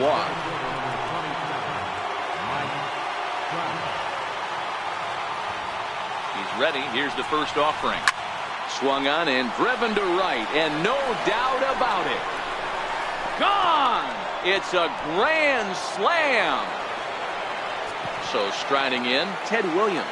walk. He's ready. Here's the first offering. Swung on and driven to right, and no doubt about it. Gone! It's a grand slam. So striding in, Ted Williams.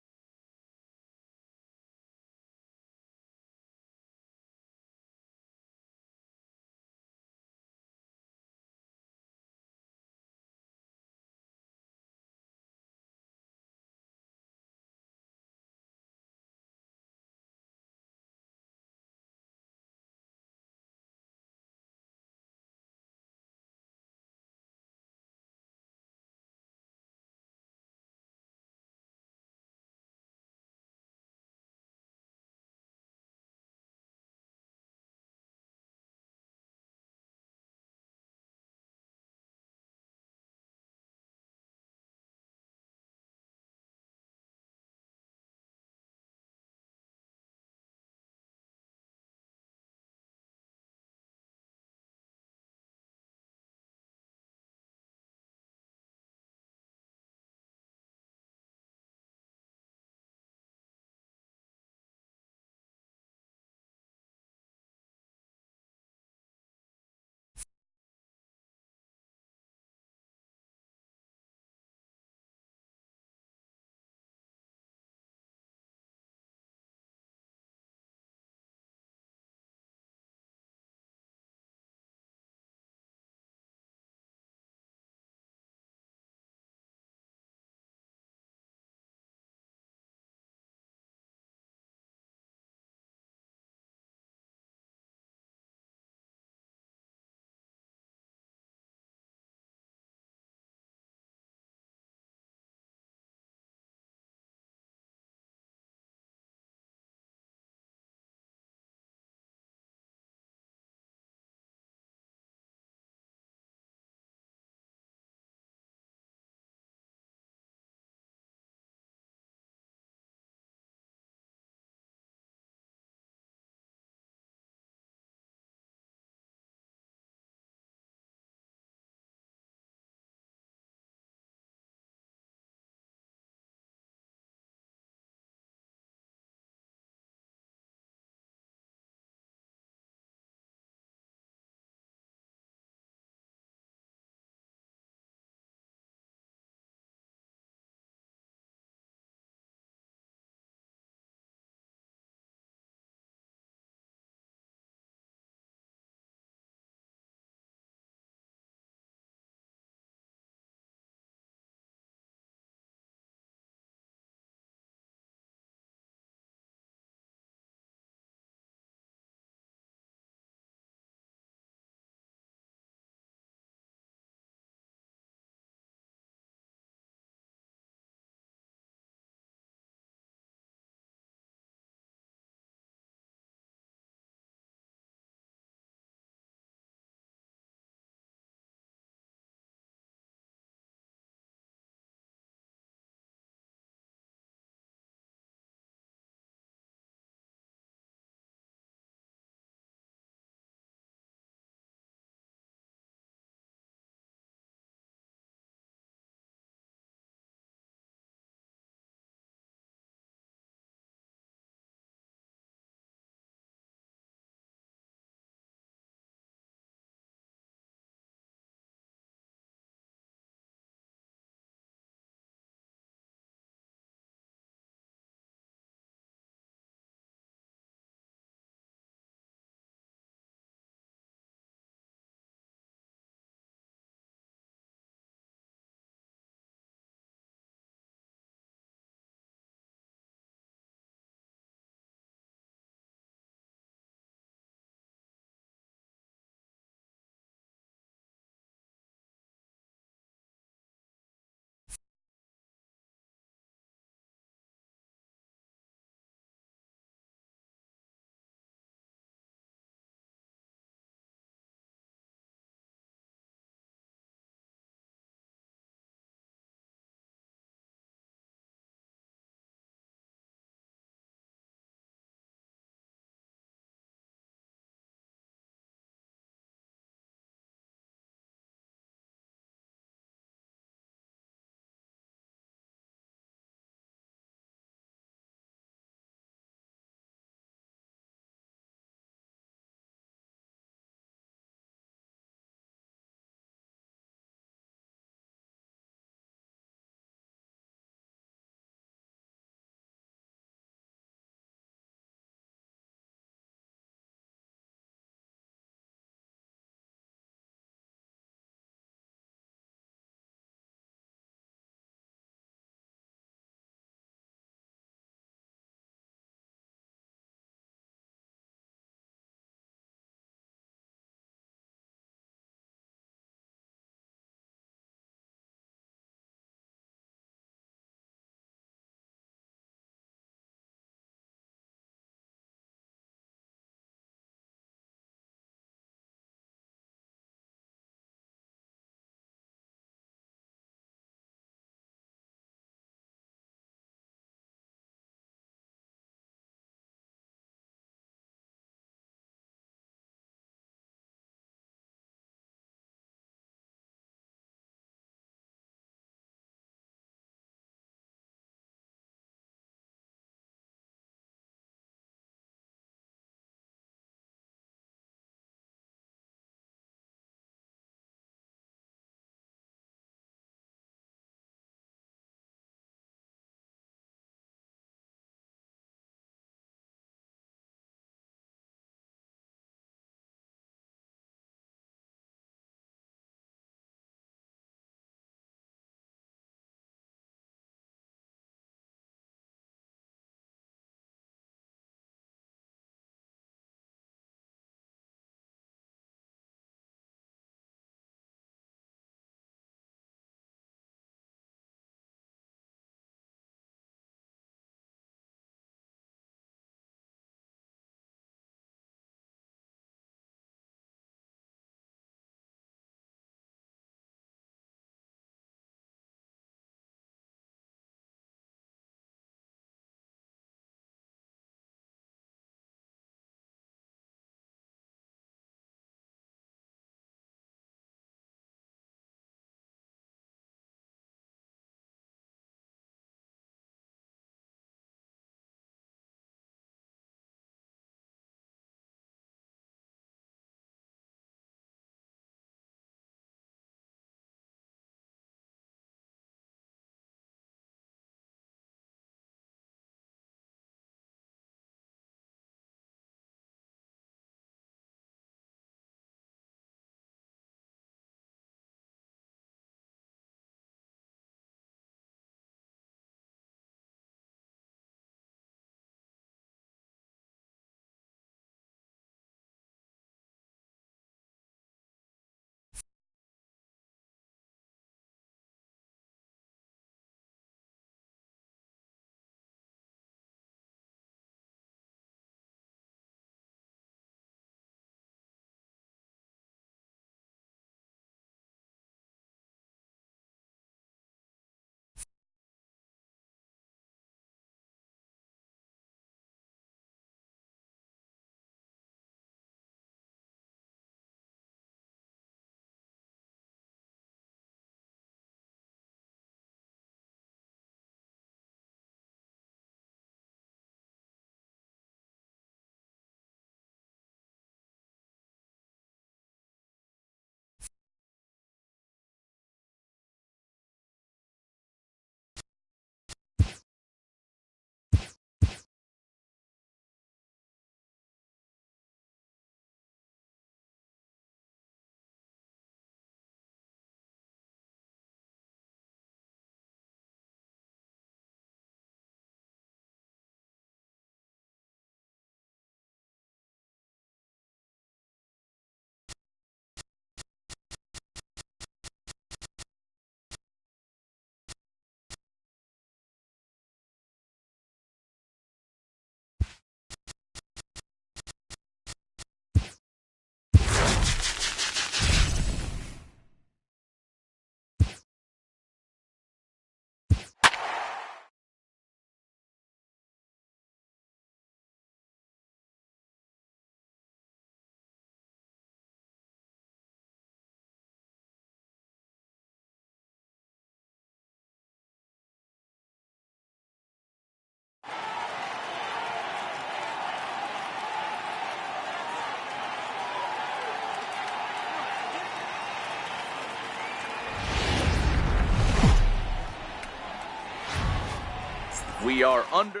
We are under.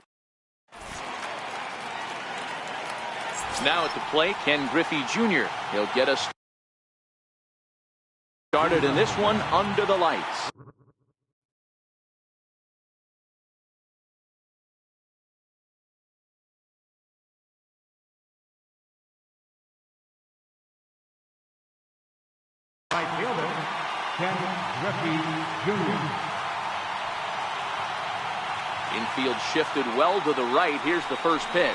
Now at the plate, Ken Griffey Jr. He'll get us started in this one under the lights. Right fielder, Ken Griffey Jr. Infield shifted well to the right. Here's the first pitch.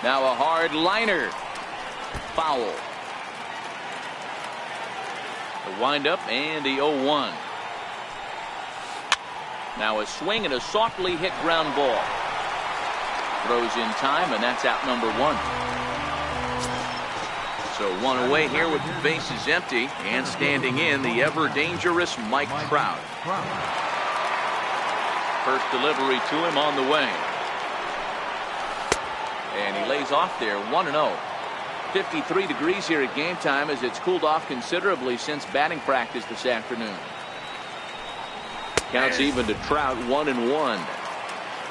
Now a hard liner. Foul. The windup and the 0-1. Now a swing and a softly hit ground ball. Throws in time, and that's out number 1. So one away here with the bases empty, and standing in the ever dangerous Mike Trout. First delivery to him on the way. And he lays off there 1-0. 53 degrees here at game time as it's cooled off considerably since batting practice this afternoon. Counts even to Trout 1-1.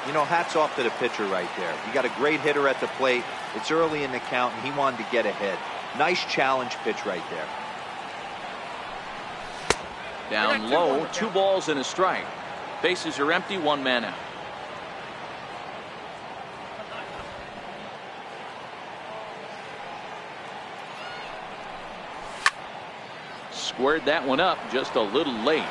You know, hats off to the pitcher right there. You got a great hitter at the plate. It's early in the count, and he wanted to get ahead. Nice challenge pitch right there. Down low, 2 balls and a strike. Bases are empty, 1 man out. Squared that one up just a little late.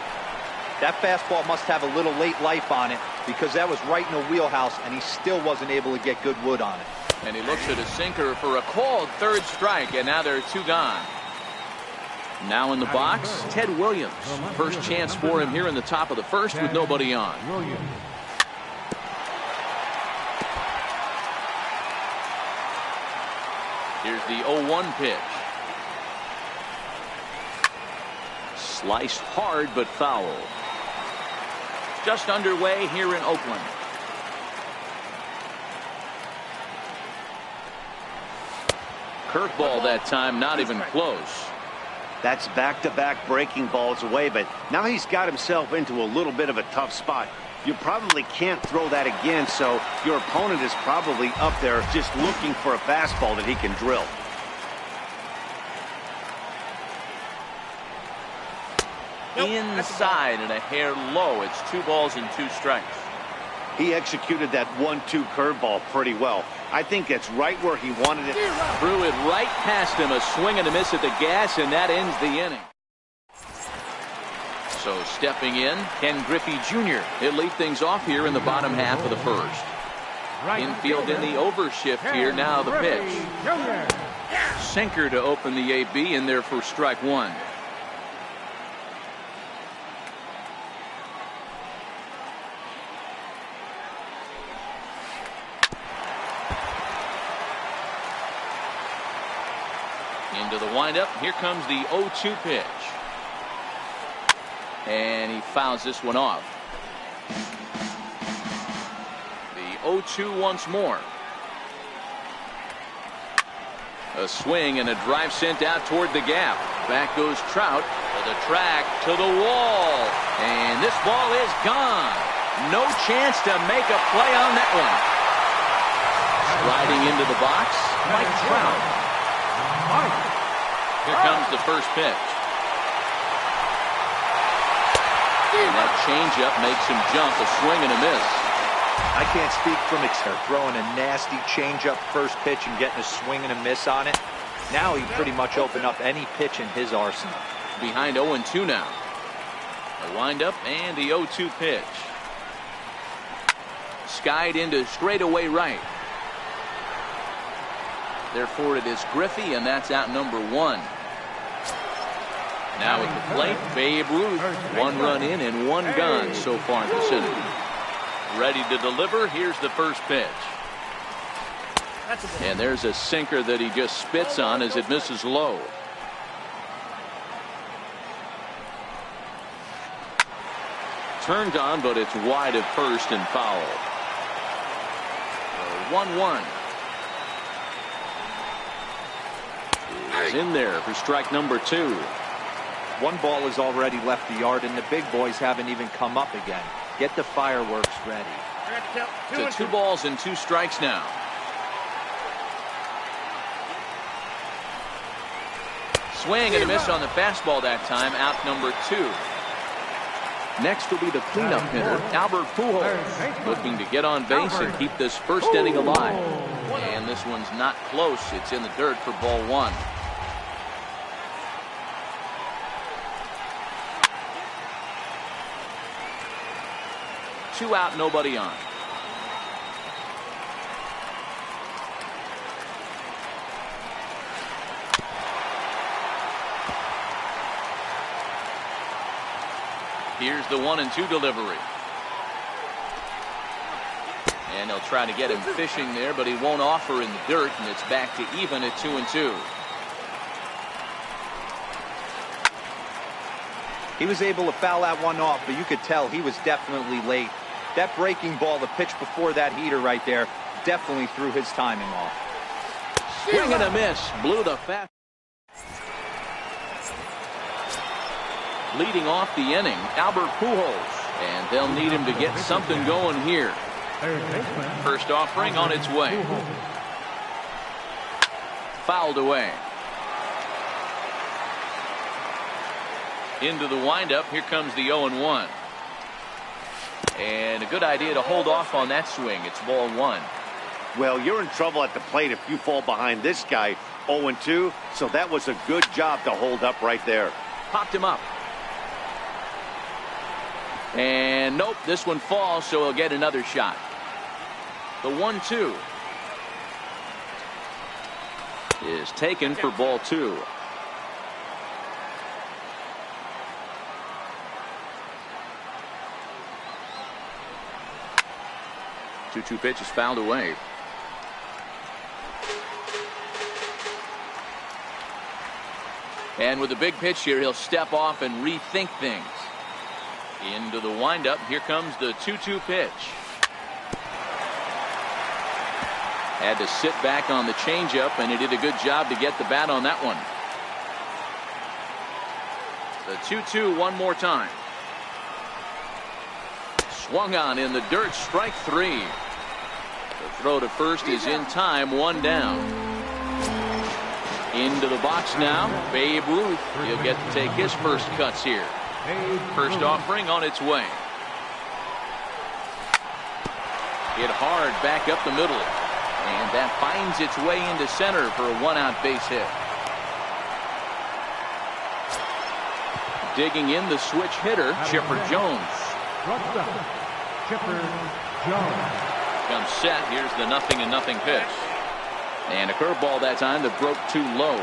That fastball must have a little late life on it because that was right in the wheelhouse, and he still wasn't able to get good wood on it. And he looks at a sinker for a called 3rd strike, and now there are 2 gone. Now in the box, Ted Williams. First chance for him here in the top of the 1st with nobody on. Here's the 0-1 pitch. Sliced hard but foul. Just underway here in Oakland. Curveball that time, not even close. That's back-to-back breaking balls away, but now he's got himself into a little bit of a tough spot. You probably can't throw that again, so your opponent is probably up there just looking for a fastball that he can drill. Inside and a hair low. It's 2 balls and 2 strikes. He executed that 1-2 curveball pretty well. I think that's right where he wanted it. Threw it right past him. A swing and a miss at the gas, and that ends the inning. So stepping in, Ken Griffey Jr. He'll lead things off here in the bottom half of the 1st. Infield in the overshift here. Now the pitch. Sinker to open the AB in there for strike 1. Into the windup. Here comes the 0-2 pitch. And he fouls this one off. The 0-2 once more. A swing and a drive sent out toward the gap. Back goes Trout to the track, to the wall. And this ball is gone. No chance to make a play on that one. Sliding into the box, Mike Trout. Here comes the first pitch. And that changeup makes him jump. A swing and a miss. I can't speak from experience. Throwing a nasty changeup first pitch and getting a swing and a miss on it. Now he pretty much opened up any pitch in his arsenal. Behind 0-2 now. A windup and the 0-2 pitch. Skied into straightaway right. Therefore it is Griffey, and that's out number 1. Now at the plate, Babe Ruth. 1 run in and 1 gone so far this inning. Ready to deliver. Here's the first pitch. And there's a sinker that he just spits on as it misses low. Turned on, but it's wide at first and foul. 1-1. Is in there for strike number 2. 1 ball has already left the yard, and the big boys haven't even come up again. Get the fireworks ready. To 2 balls and 2 strikes now. Swing and a miss on the fastball that time. Out number 2. Next will be the cleanup hitter, Albert Pujols, looking to get on base and keep this first inning alive. And this one's not close. It's in the dirt for ball 1. Two out, nobody on. Here's the 1-2 delivery. And they'll try to get him fishing there, but he won't offer in the dirt, and it's back to even at 2-2. He was able to foul that one off, but you could tell he was definitely late. That breaking ball, the pitch before that heater right there, definitely threw his timing off. Swing and a miss. Blew the fast. Leading off the inning, Albert Pujols. And they'll need him to get something going here. First offering on its way. Fouled away. Into the windup. Here comes the 0-1. And a good idea to hold off on that swing. It's ball 1. Well, you're in trouble at the plate if you fall behind this guy. 0-2. So that was a good job to hold up right there. Popped him up. And nope, this one falls, so he'll get another shot. The 1-2 is taken for ball 2. Two pitch is fouled away. And with a big pitch here, he'll step off and rethink things. Into the windup. Here comes the 2-2 pitch. Had to sit back on the changeup, and he did a good job to get the bat on that one. The 2-2 one more time. Swung on in the dirt. Strike 3. The throw to first is in time. 1 down. Into the box now. Babe Ruth. He'll get to take his first cuts here. First offering on its way. Hit hard back up the middle. And that finds its way into center for a 1-out base hit. Digging in the switch hitter, Chipper Jones. Chipper Jones. Comes set. Here's the 0-0 pitch. And a curveball that time that broke too low.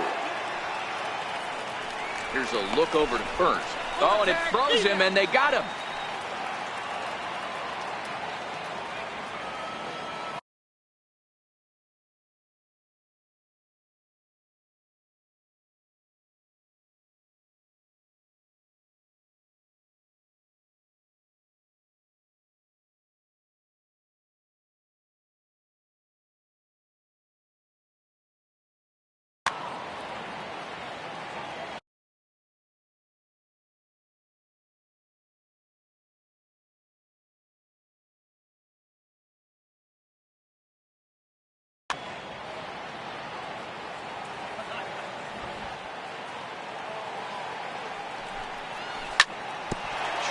Here's a look over to first. Oh, and it froze him, and they got him.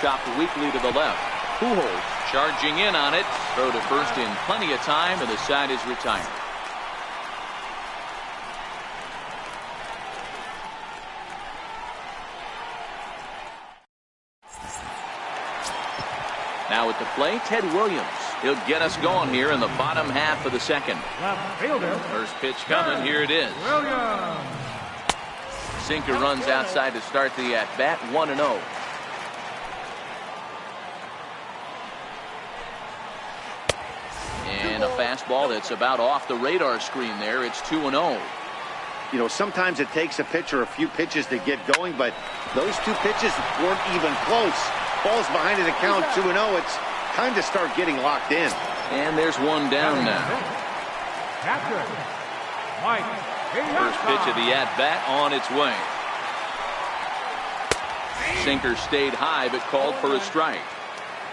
Chopped weakly to the left. Pujols charging in on it. Throw to first in plenty of time, and the side is retired. Now at the plate, Ted Williams. He'll get us going here in the bottom half of the second. Left fielder. First pitch coming. Here it is. Williams. Sinker runs outside to start the at-bat. 1-0. And a fastball that's about off the radar screen there. It's 2-0. You know, sometimes it takes a pitcher a few pitches to get going, but those 2 pitches weren't even close. Ball's behind in the count, 2-0. It's time to start getting locked in. And there's 1 down now. Captain Mike. First pitch of the at-bat on its way. Sinker stayed high but called for a strike.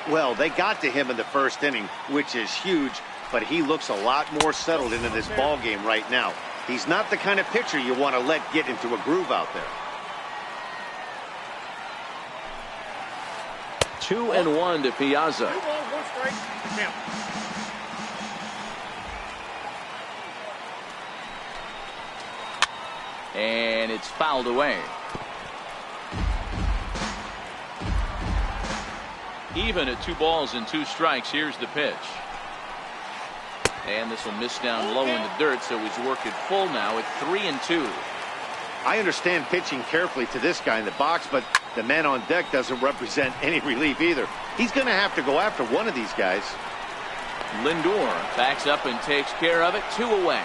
Well, they got to him in the first inning, which is huge, but he looks a lot more settled into this ball game right now. He's not the kind of pitcher you want to let get into a groove out there. 2-1 to Piazza. 2 balls, 1 strike. Count. And it's fouled away. Even at 2 balls and 2 strikes. Here's the pitch. And this will miss down low in the dirt, so he's working full now at 3-2. I understand pitching carefully to this guy in the box, but the man on deck doesn't represent any relief either. He's going to have to go after one of these guys. Lindor backs up and takes care of it. 2 away.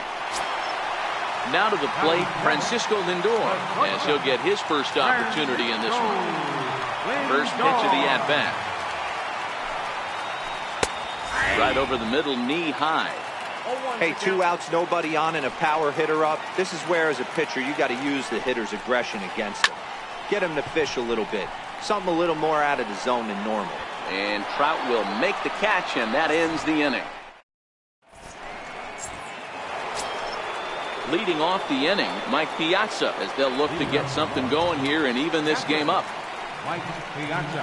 Now to the plate, Francisco Lindor, as he'll get his first opportunity in this one. First pitch of the at-bat. Right over the middle, knee high. Hey, 2 outs, nobody on, and a power hitter up. This is where, as a pitcher, you got to use the hitter's aggression against him. Get him to fish a little bit. Something a little more out of the zone than normal. And Trout will make the catch, and that ends the inning. Leading off the inning, Mike Piazza, as they'll look to get something going here and even this game up. Mike Piazza.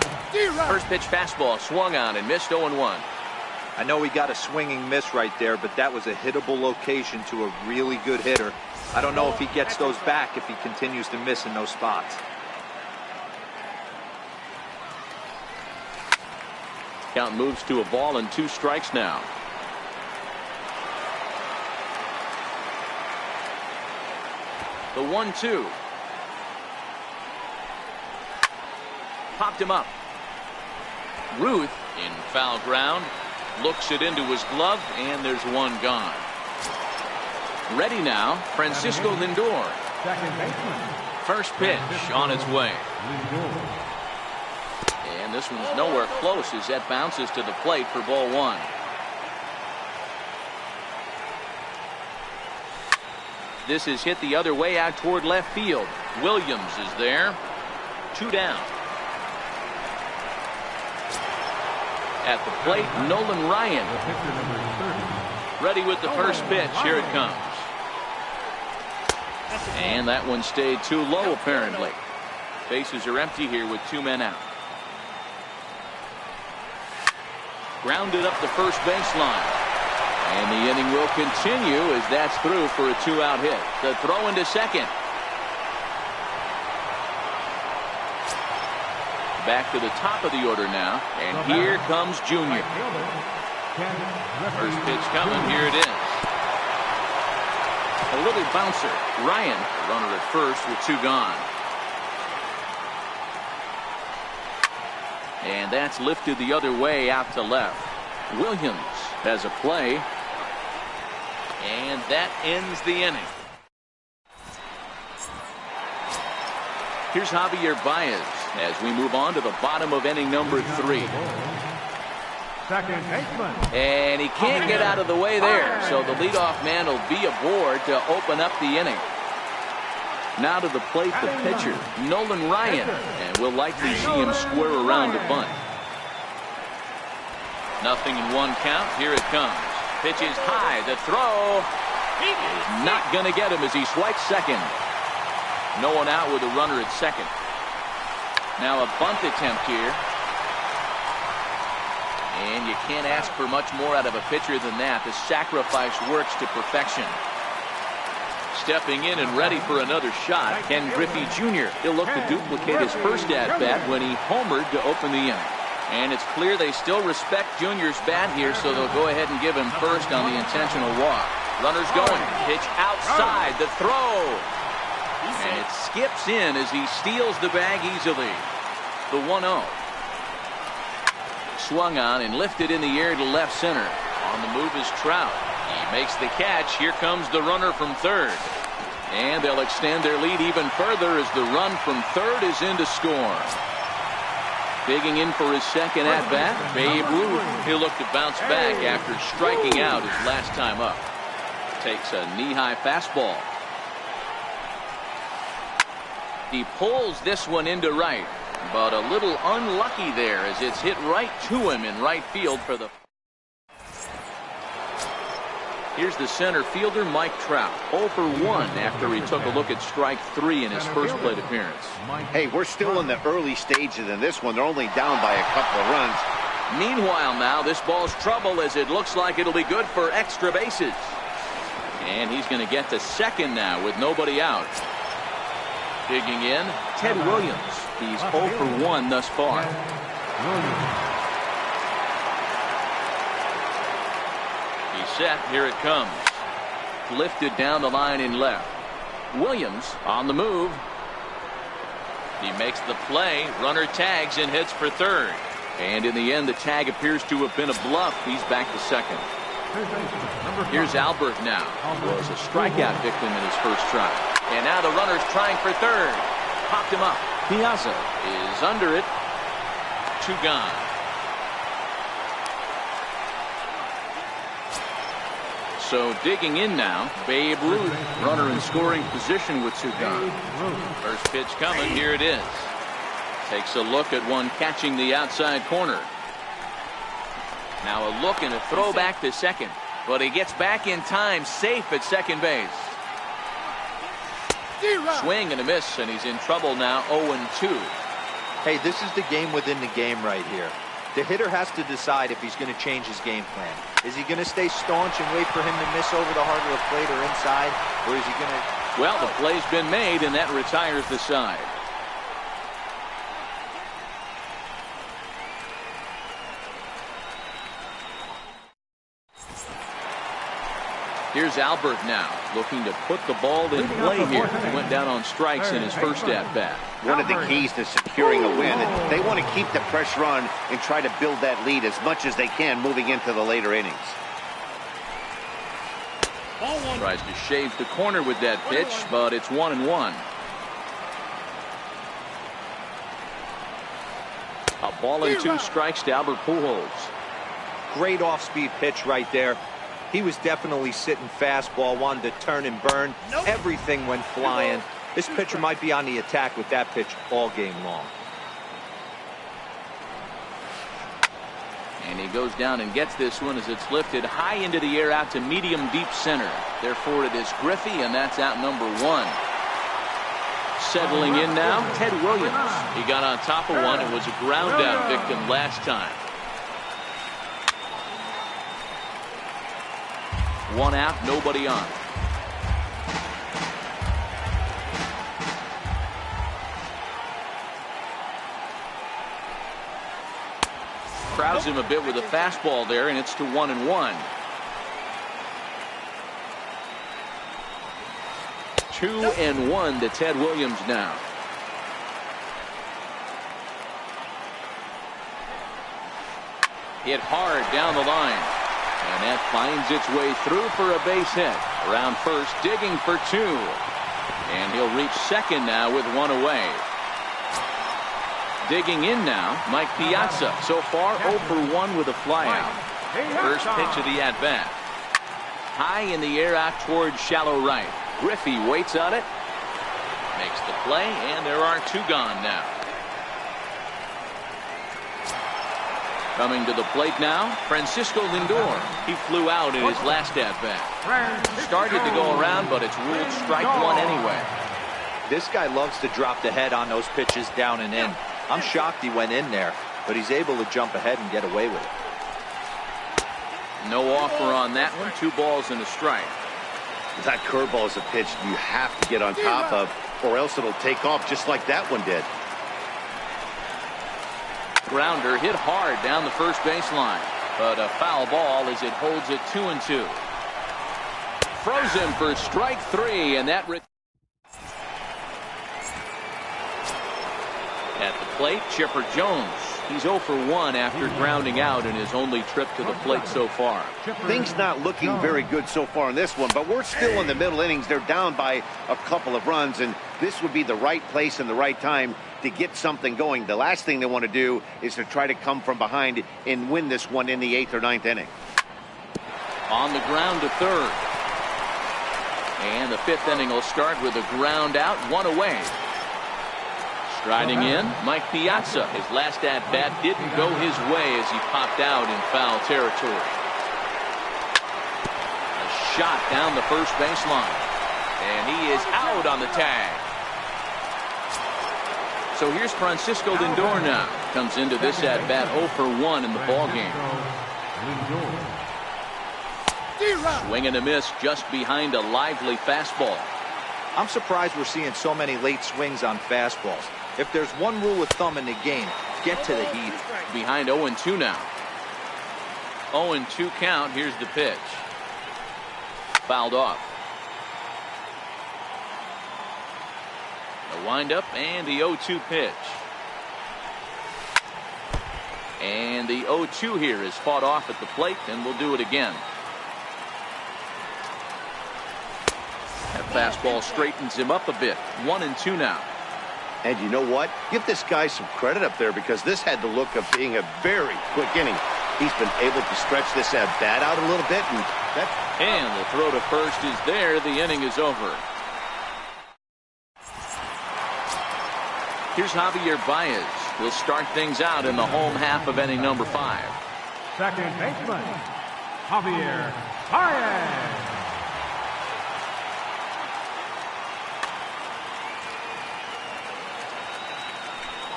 First pitch fastball swung on and missed 0-1. I know he got a swinging miss right there, but that was a hittable location to a really good hitter. I don't know if he gets those back if he continues to miss in those spots. Count moves to a ball and 2 strikes now. The 1-2. Popped him up. Ruth in foul ground. Looks it into his glove, and there's 1 gone. Ready now, Francisco Lindor. Second baseman. First pitch on its way. And this one's nowhere close as that bounces to the plate for ball 1. This is hit the other way out toward left field. Williams is there. 2 down. At the plate, Nolan Ryan. Ready with the first pitch. Here it comes. And that one stayed too low, apparently. Bases are empty here with 2 men out. Grounded up the first baseline. And the inning will continue as that's through for a 2-out hit. The throw into second. Back to the top of the order now. And here comes Junior. First pitch coming. Here it is. A little bouncer. Ryan, runner at first with 2 gone. And that's lifted the other way out to left. Williams has a play. And that ends the inning. Here's Javier Baez as we move on to the bottom of inning number 3. Second baseman. And he can't get out of the way there, so the leadoff man will be aboard to open up the inning. Now to the plate, the pitcher, Nolan Ryan, and we'll likely see him square around to bunt. 0-1 count. Here it comes. Pitch is high. The throw is not going to get him as he swipes second. No one out with a runner at second. Now a bunt attempt here. And you can't ask for much more out of a pitcher than that. The sacrifice works to perfection. Stepping in and ready for another shot, Ken Griffey Jr. He'll look to duplicate his first at-bat when he homered to open the inning. And it's clear they still respect Junior's bat here, so they'll go ahead and give him first on the intentional walk. Runners going. Pitch outside. The throw. And it skips in as he steals the bag easily. The 1-0. Swung on and lifted in the air to left center. On the move is Trout. He makes the catch. Here comes the runner from third. And they'll extend their lead even further as the run from third is in to score. Digging in for his second at-bat, Babe Ruth. He'll look to bounce back after striking out his last time up. Takes a knee-high fastball. He pulls this one into right. but a little unlucky there as it's hit right to him in right field for the. Here's the center fielder, Mike Trout, 0 for 1 after he took a look at strike 3 in his first plate appearance. Hey, we're still in the early stages in this one. They're only down by a couple of runs. Meanwhile now, this ball's trouble as it looks like it'll be good for extra bases. And he's going to get to second now with nobody out. Digging in, Ted Williams. He's 0 for 1 thus far. He's set. Here it comes. Lifted down the line in left. Williams on the move. He makes the play. Runner tags and hits for third. And in the end, the tag appears to have been a bluff. He's back to second. Here's Albert now. Was a strikeout victim in his first try. And now the runner's trying for third. Popped him up. Piazza is under it. 2 gone. So digging in now, Babe Ruth, runner in scoring position with 2 gone. First pitch coming. Here it is. Takes a look at one catching the outside corner. Now a look and a throw back to second. But he gets back in time, safe at second base. Swing and a miss, and he's in trouble now, 0-2. Hey, this is the game within the game right here. The hitter has to decide if he's going to change his game plan. Is he going to stay staunch and wait for him to miss over the heart of the plate or inside? Or is he going to... Well, the play's been made, and that retires the side. Here's Albert now, looking to put the ball in play here. He went down on strikes in his first at-bat. One of the keys to securing a win. They want to keep the pressure on and try to build that lead as much as they can moving into the later innings. Tries to shave the corner with that pitch, but it's 1-1. A ball and 2 strikes to Albert Pujols. Great off-speed pitch right there. He was definitely sitting fastball, wanted to turn and burn. Everything went flying. This pitcher might be on the attack with that pitch all game long. And he goes down and gets this one as it's lifted high into the air out to medium deep center. Therefore it is Griffey, and that's out number 1. Settling in now, Ted Williams. He got on top of one and was a ground out victim last time. 1 out, nobody on. Crowds him a bit with a fastball there, and it's to 1-1. 2-1 to Ted Williams now. Hit hard down the line. And that finds its way through for a base hit. Around first, digging for 2. And he'll reach second now with 1 away. Digging in now, Mike Piazza. So far, 0 for 1 with a flyout. First pitch of the at-bat. High in the air out towards shallow right. Griffey waits on it. Makes the play, and there are 2 gone now. Coming to the plate now, Francisco Lindor. He flew out in his last at-bat. Started to go around, but it's ruled strike 1 anyway. This guy loves to drop the head on those pitches down and in. I'm shocked he went in there, but he's able to jump ahead and get away with it. No offer on that one. 2 balls and a strike. That curveball is a pitch you have to get on top of, or else it'll take off just like that one did. Grounder hit hard down the first baseline, but a foul ball as it holds it 2-2. Frozen for strike 3, and that at the plate, Chipper Jones. He's 0 for 1 after grounding out in his only trip to the plate so far. Things not looking very good so far in this one, but we're still in the middle innings. They're down by a couple of runs, and this would be the right place and the right time to get something going. The last thing they want to do is to try to come from behind and win this one in the 8th or 9th inning. On the ground to third. And the 5th inning will start with a ground out, 1 away. Striding in, Mike Piazza. His last at-bat didn't go his way as he popped out in foul territory. A shot down the first baseline. And he is out on the tag. So here's Francisco Lindor now. Comes into this at-bat 0 for 1 in the ballgame. Swing and a miss just behind a lively fastball. I'm surprised we're seeing so many late swings on fastballs. If there's one rule of thumb in the game, get to the heat. Behind 0-2 now. 0-2 count. Here's the pitch. Fouled off. The windup and the 0-2 pitch. And the 0-2 here is fought off at the plate, and we'll do it again. That fastball straightens him up a bit. 1-2 now. And you know what? Give this guy some credit up there, because this had the look of being a very quick inning. He's been able to stretch this at-bat out a little bit. And the throw to first is there. The inning is over. Here's Javier Baez. We'll start things out in the home half of inning number 5. Second baseman, Javier Baez.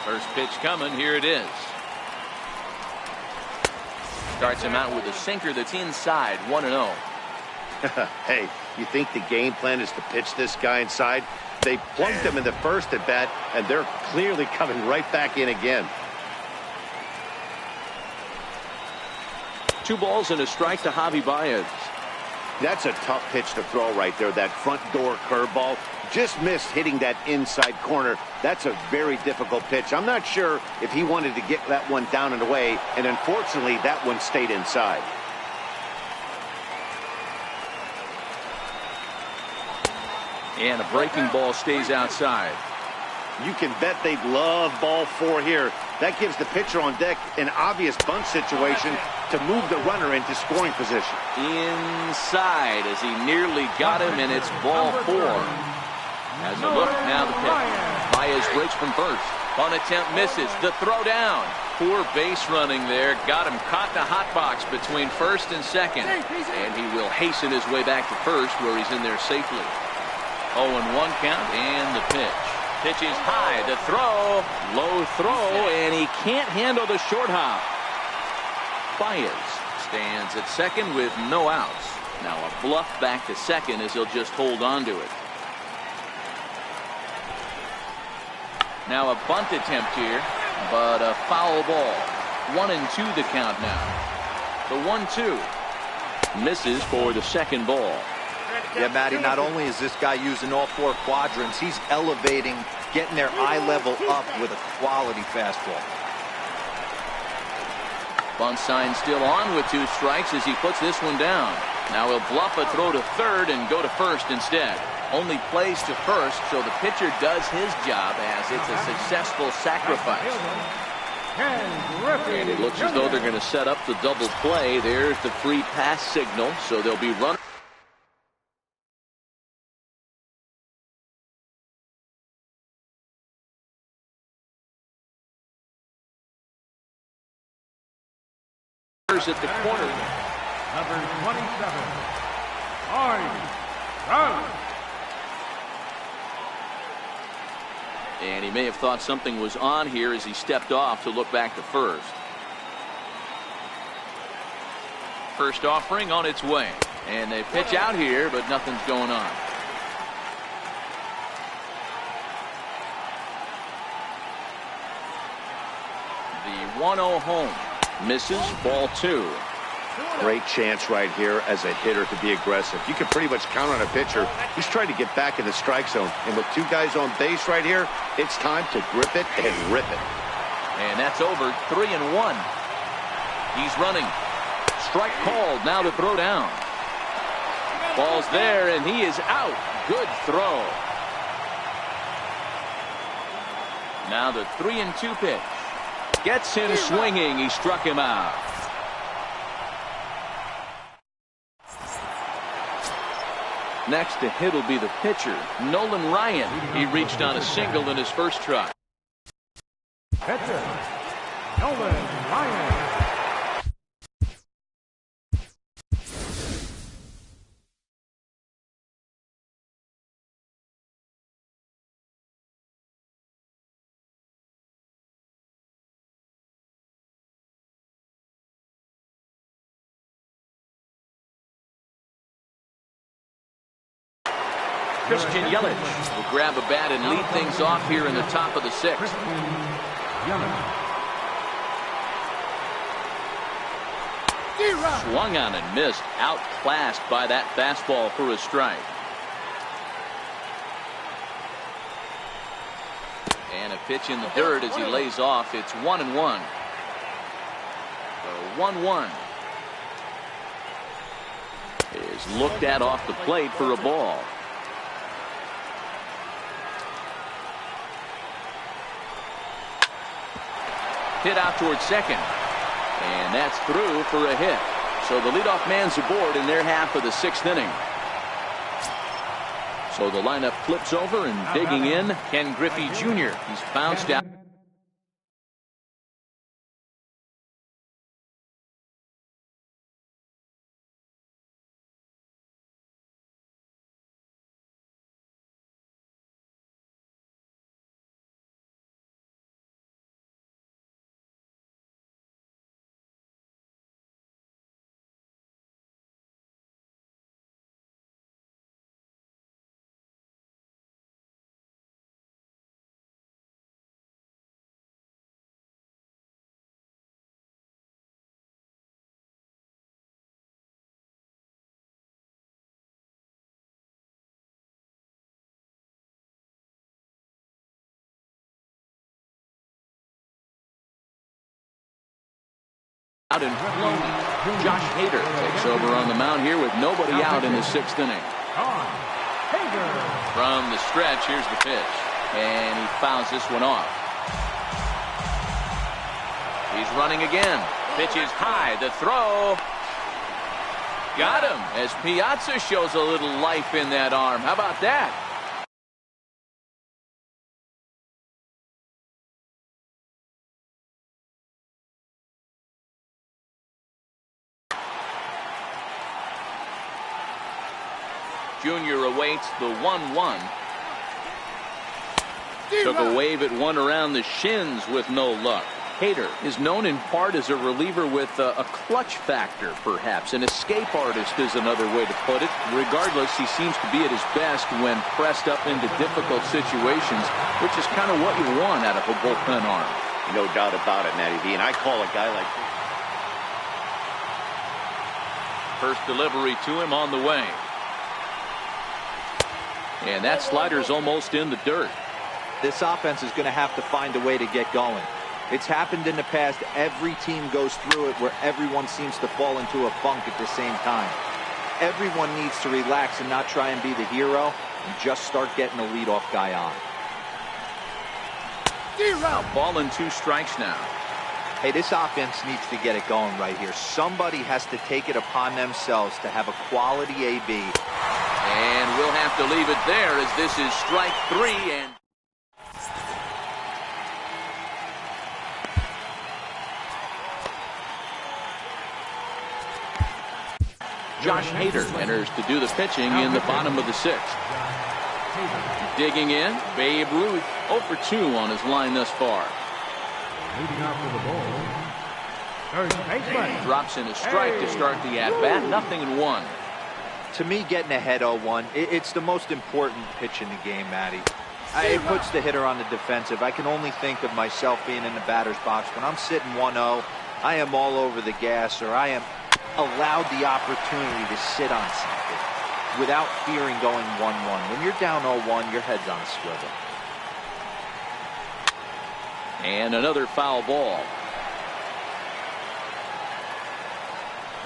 First pitch coming. Here it is. Starts him out with a sinker that's inside. 1-0. Hey, you think the game plan is to pitch this guy inside? They plunked him in the first at bat, and they're clearly coming right back in again. 2 balls and a strike to Javi Baez. That's a tough pitch to throw right there. That front door curveball just missed hitting that inside corner. That's a very difficult pitch. I'm not sure if he wanted to get that one down and away, and unfortunately that one stayed inside. And a breaking ball stays outside. You can bet they'd love ball 4 here. That gives the pitcher on deck an obvious bunt situation to move the runner into scoring position. Inside as he nearly got him, and it's ball 4. Has a look, now the pitch. Baez breaks from first. On attempt misses. The throw down. Poor base running there. Got him caught the hot box between first and second. And he will hasten his way back to first, where he's in there safely. 0-1 count, and the pitch. Pitch is high. The throw. Low throw, and he can't handle the short hop. Baez stands at second with no outs. Now a bluff back to second as he'll just hold on to it. Now a bunt attempt here, but a foul ball. 1-2 the count now. The 1-2 misses for the second ball. Yeah, Matty, not only is this guy using all 4 quadrants, he's elevating, getting their eye level up with a quality fastball. Bunt sign still on with 2 strikes as he puts this one down. Now he'll bluff a throw to third and go to first instead. Only plays to first, so the pitcher does his job as it's a successful sacrifice. And it looks as though they're going to set up the double play. There's the free pass signal, so they'll be running. At the corner. Number 27, Art. And he may have thought something was on here as he stepped off to look back to first. First offering on its way. And they pitch out here, but nothing's going on. The 1-0 home. Misses, ball 2. Great chance right here as a hitter to be aggressive. You can pretty much count on a pitcher. He's trying to get back in the strike zone. And with 2 guys on base right here, it's time to grip it and rip it. And that's over. 3-1. He's running. Strike called. Now to throw down. Ball's there, and he is out. Good throw. Now the 3-2 pitch. Gets him swinging. He struck him out. Next to hit will be the pitcher, Nolan Ryan. He reached on a single in his first try. Pitcher, Nolan Ryan. Christian Yelich will grab a bat and lead things off here in the top of the sixth. Swung on and missed, outclassed by that fastball for a strike. And a pitch in the third as he lays off. It's 1-1. So 1-1 is looked at off the plate for a ball. Hit out towards second. And that's through for a hit. So the leadoff man's aboard in their half of the sixth inning. So the lineup flips over and digging in, Ken Griffey Jr. He's bounced out. Out and flown. Josh Hader takes over on the mound here with nobody out in the sixth inning. From the stretch, here's the pitch. And he fouls this one off. He's running again. Pitch is high. The throw. Got him as Piazza shows a little life in that arm. How about that? Junior awaits the 1-1. Took a wave at one around the shins with no luck. Hader is known in part as a reliever with a clutch factor, perhaps. An escape artist is another way to put it. Regardless, he seems to be at his best when pressed up into difficult situations, which is kind of what you want out of a bullpen arm. No doubt about it, Matty B. And I call a guy like this. First delivery to him on the way. And that slider's almost in the dirt. This offense is going to have to find a way to get going. It's happened in the past. Every team goes through it where everyone seems to fall into a funk at the same time. Everyone needs to relax and not try and be the hero and just start getting the leadoff guy on. Ball and 2 strikes now. Hey, this offense needs to get it going right here. Somebody has to take it upon themselves to have a quality AB. And we'll have to leave it there as this is strike 3. And Josh Hader enters to do the pitching in the bottom of the 6th. Digging in, Babe Ruth 0 for 2 on his line thus far. Leading off for the ball, first baseman. Drops in a strike to start the at-bat. 0-1. To me, getting ahead 0-1, it's the most important pitch in the game, Matty. It puts the hitter on the defensive. I can only think of myself being in the batter's box. When I'm sitting 1-0, I am all over the gas, or I am allowed the opportunity to sit on something without fearing going 1-1. When you're down 0-1, your head's on a swivel. And another foul ball.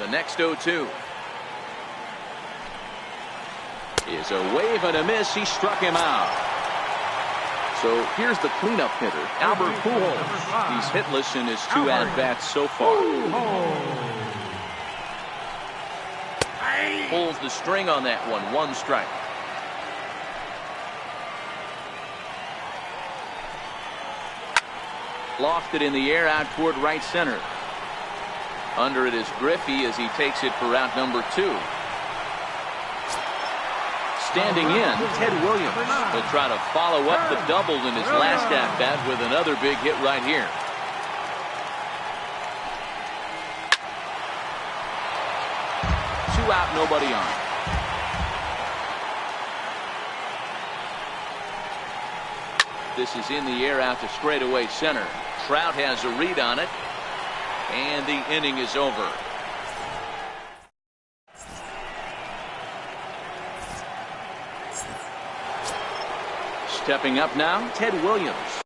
The next 0-2 is a wave and a miss. He struck him out. So here's the cleanup hitter, Albert Pujols. He's hitless in his 2 at-bats so far. Pulls the string on that one. 1 strike. Lofted in the air out toward right center. Under it is Griffey as he takes it for out number 2. Standing in, Ted Williams will try to follow up the double in his last at-bat with another big hit right here. Two out, nobody on. This is in the air out to straightaway center. Trout has a read on it, and the inning is over. Stepping up now, Ted Williams.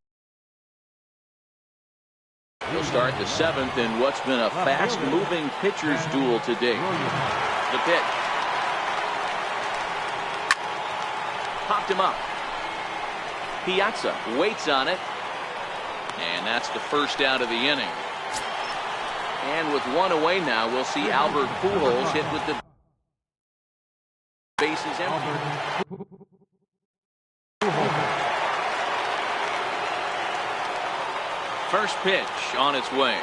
He'll start the 7th in what's been a fast-moving pitcher's duel today. The pitch. Popped him up. Piazza waits on it. And that's the first out of the inning. And with one away now, we'll see Albert Pujols hit with the bases empty. First pitch on its way.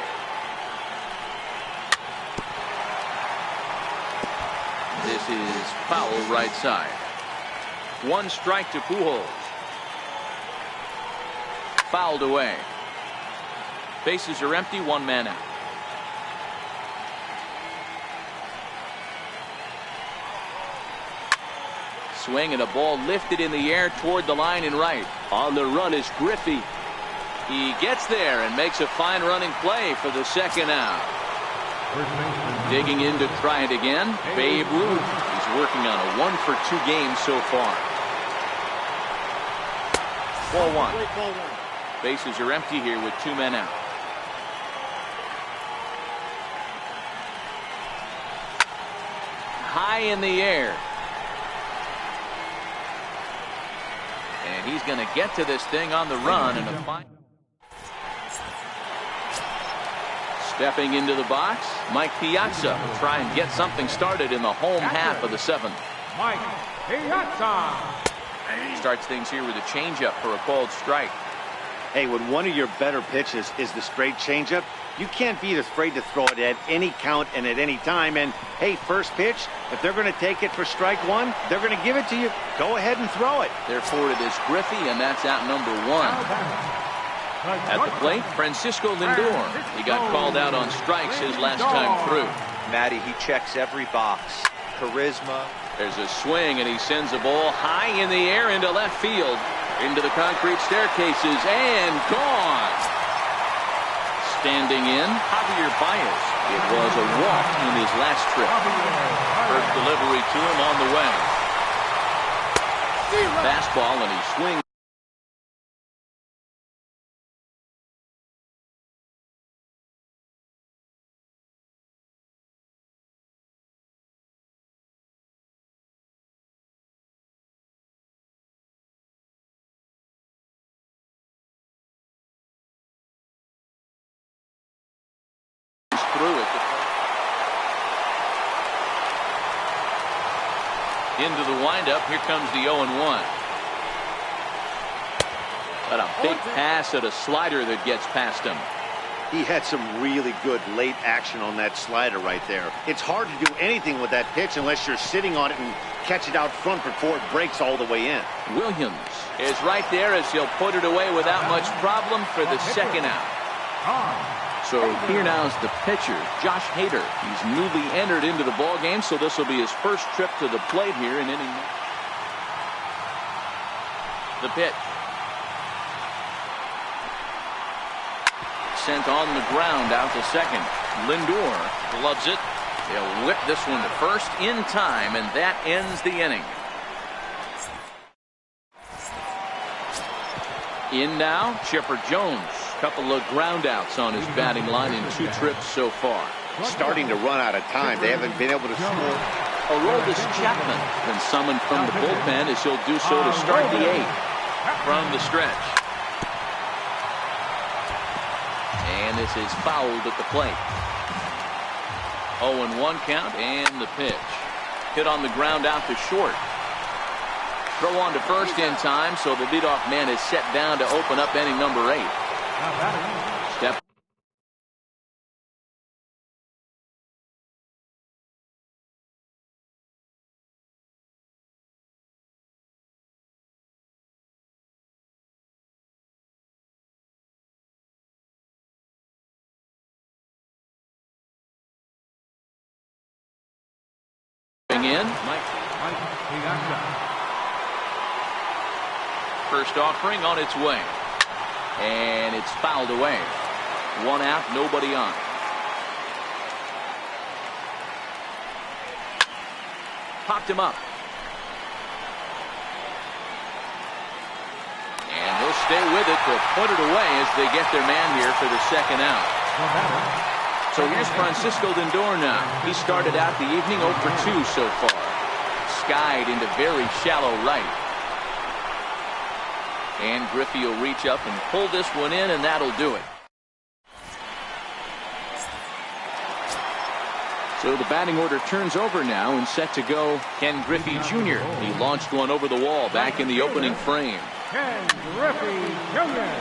This is foul right side. One strike to Pujols. Fouled away. Bases are empty, one man out. Swing and a ball lifted in the air toward the line and right. On the run is Griffey. He gets there and makes a fine running play for the second out. Digging in to try it again, Babe Ruth. He's working on a 1-for-2 game so far. Ball one. Bases are empty here with two men out. High in the air. And he's going to get to this thing on the run and a fine. Stepping into the box, Mike Piazza will try and get something started in the home half of the 7th. Mike Piazza starts things here with a changeup for a called strike. Hey, when one of your better pitches is the straight changeup, you can't be afraid to throw it at any count and at any time. And hey, first pitch, if they're going to take it for strike one, they're going to give it to you. Go ahead and throw it. Therefore, it is Griffey, and that's out number 1. At the plate, Francisco Lindor. He got called out on strikes his last time through. Matty, he checks every box. Charisma. There's a swing, and he sends a ball high in the air into left field. Into the concrete staircases, and gone. Standing in, Javier Baez. It was a walk in his last trip. First delivery to him on the way. Fastball, and he swings. Through it. Into the windup. Here comes the 0-1. But a big pass at a slider that gets past him. He had some really good late action on that slider right there. It's hard to do anything with that pitch unless you're sitting on it and catch it out front before it breaks all the way in. Williams is right there as he'll put it away without much problem for the second out. So here now is the pitcher, Josh Hader. He's newly entered into the ball game, so this will be his first trip to the plate here in inning. The pitch. Sent on the ground out to second. Lindor loves it. He'll whip this one to first in time, and that ends the inning. In now, Chipper Jones. Couple of groundouts on his batting line in 2 trips so far. Starting to run out of time. They haven't been able to score. Aroldis Chapman been summoned from the bullpen as he'll do so to start the 8th. From the stretch. And this is fouled at the plate. 0-1 count, and the pitch. Hit on the ground out to short. Throw on to first in time, so the leadoff man is set down to open up inning number 8. in. Mike Piazza. First offering on its way. And it's fouled away. 1 out, nobody on. Popped him up. And he'll stay with it to put it away as they get their man here for the second out. So here's Francisco Lindor now. He started out the evening 0 for 2 so far. Skied into very shallow right. And Griffey will reach up and pull this one in, and that'll do it. So the batting order turns over now, and set to go Ken Griffey Jr. He launched one over the wall back in the opening frame. Ken Griffey Jr.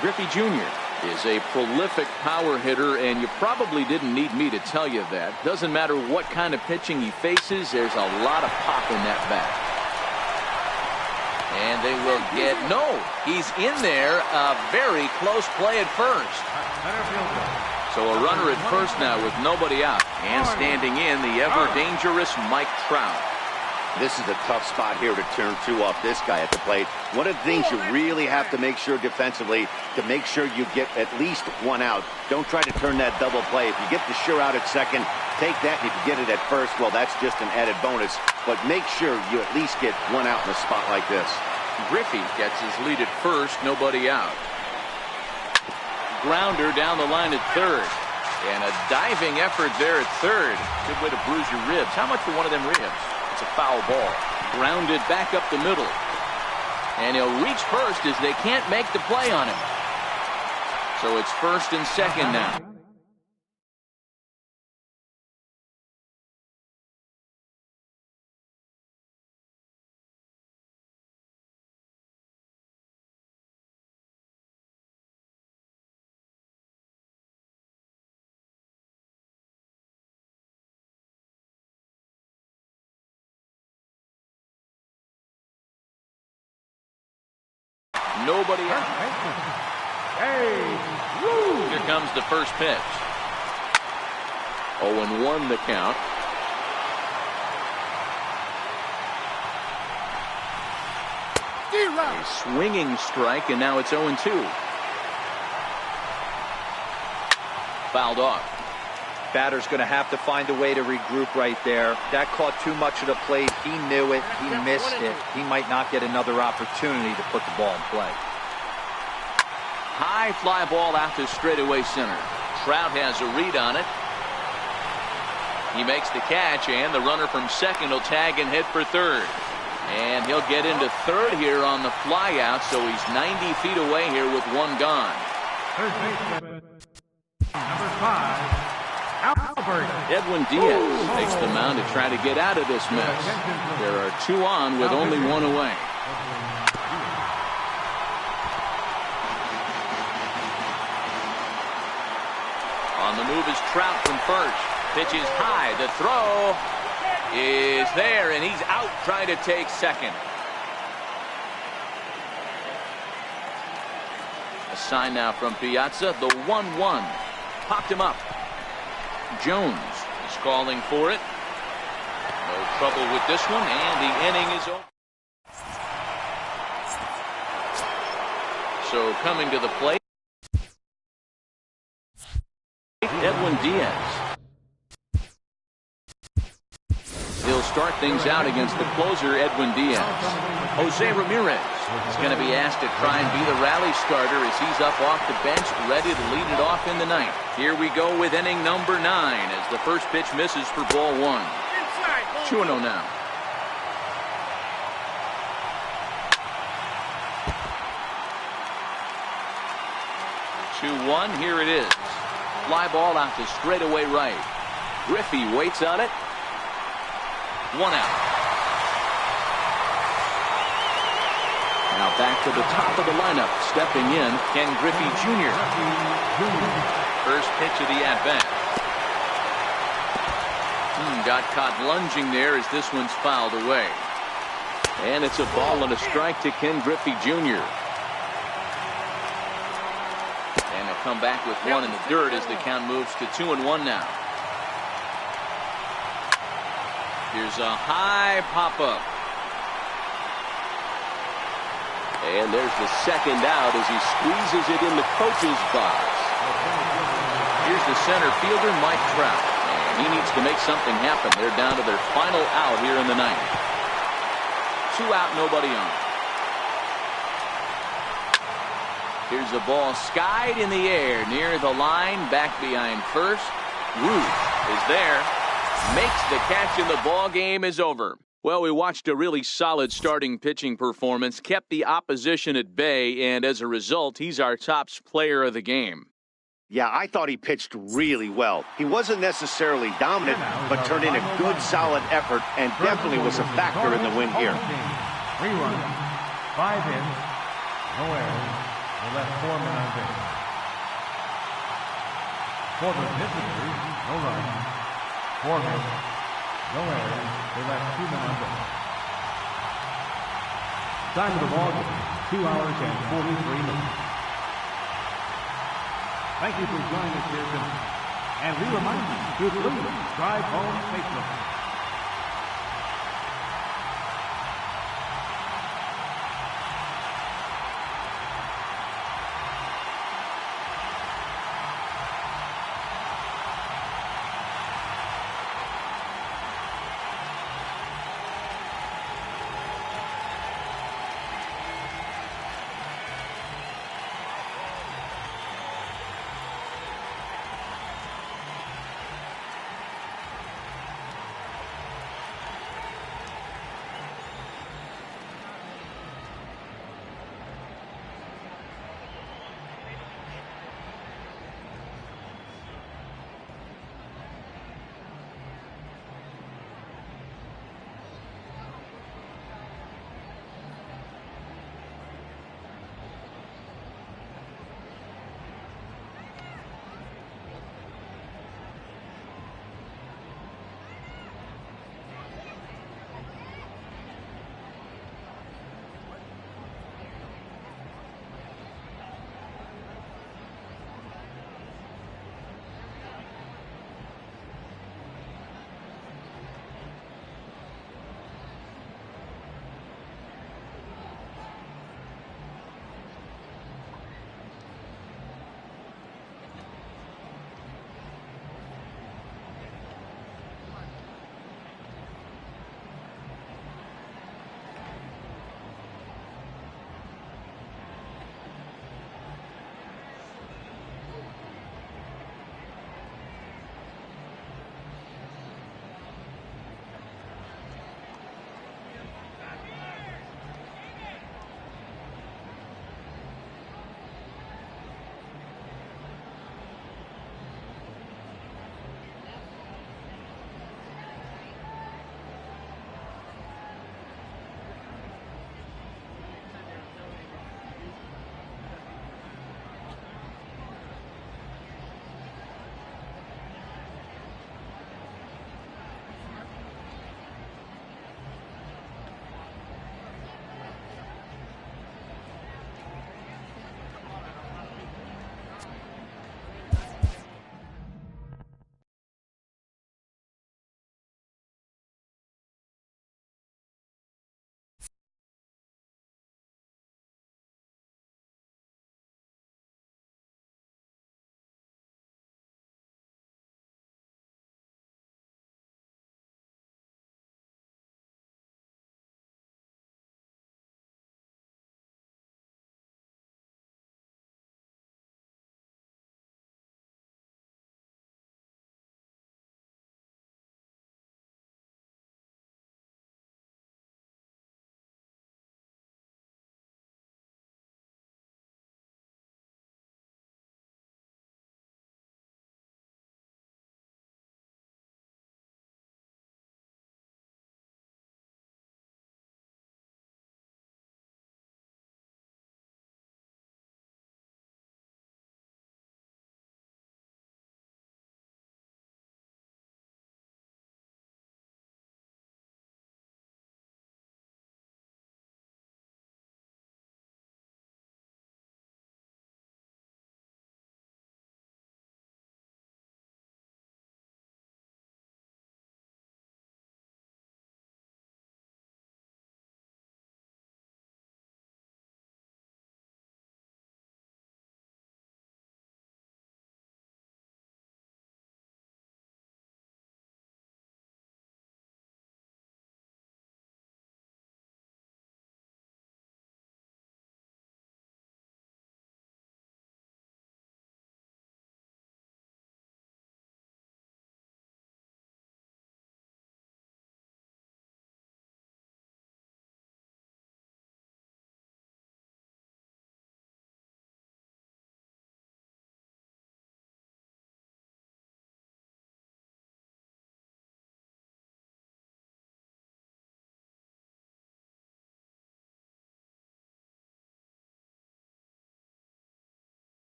Griffey Jr. is a prolific power hitter, and you probably didn't need me to tell you that. Doesn't matter what kind of pitching he faces, there's a lot of pop in that bat. And they will get, no, he's in there, a very close play at first. So a runner at first now with nobody out. And standing in, the ever-dangerous Mike Trout. This is a tough spot here to turn 2 off this guy at the plate. One of the things you really have to make sure defensively, to make sure you get at least 1 out. Don't try to turn that double play. If you get the sure out at second, take that. And if you get it at first, well, that's just an added bonus. But make sure you at least get 1 out in a spot like this. Griffey gets his lead at first, nobody out. Grounder down the line at third. And a diving effort there at third. Good way to bruise your ribs. How much for one of them ribs? It's a foul ball. Grounded back up the middle. And he'll reach first as they can't make the play on him. So it's first and second now. Nobody out. Here comes the first pitch. 0-1 the count. A swinging strike, and now it's 0-2. Fouled off. Batter's going to have to find a way to regroup right there. That caught too much of the plate. He knew it. He missed it. He might not get another opportunity to put the ball in play. High fly ball out to straightaway center. Trout has a read on it. He makes the catch, and the runner from second will tag and hit for third. And he'll get into third here on the fly out, so he's 90 feet away here with 1 gone. Third baseman, number 5. Albert. Edwin Diaz takes the mound to try to get out of this mess. There are 2 on with only 1 away. On the move is Trout from first. Pitches high. The throw is there, and he's out trying to take second. A sign now from Piazza. The 1-1. Popped him up. Jones is calling for it. No trouble with this one, and the inning is over. So coming to the plate, Edwin Diaz. He'll start things out against the closer, Edwin Diaz. Jose Ramirez is going to be asked to try and be the rally starter as he's up off the bench, ready to lead it off in the ninth. Here we go with inning number 9 as the first pitch misses for ball 1. 2-0 now. Two-one. Here it is. Fly ball out to straightaway right. Griffey waits on it. 1 out. Now back to the top of the lineup. Stepping in, Ken Griffey Jr. First pitch of the at-bat. Got caught lunging there as this one's fouled away. And it's a ball and a strike to Ken Griffey Jr. And they'll come back with 1 in the dirt as the count moves to 2-1 now. Here's a high pop-up. And there's the second out as he squeezes it in the coach's box. Here's the center fielder, Mike Trout. And he needs to make something happen. They're down to their final out here in the ninth. 2 out, nobody on. Here's the ball skied in the air near the line, back behind first. Ruth is there, makes the catch, and the ball game is over. Well, we watched a really solid starting pitching performance, kept the opposition at bay, and as a result, he's our top player of the game. Yeah, I thought he pitched really well. He wasn't necessarily dominant, but turned in a good, solid effort and definitely was a factor in the win here. 3 runs, 5 hits, no errors. They left 4 men on base. For the visitors, no runs, 4 hits, no errors. They left 2 men on base. Time of the ball game, 2 hours and 43 minutes. Thank you for joining us here tonight. And we remind you to please drive home safely.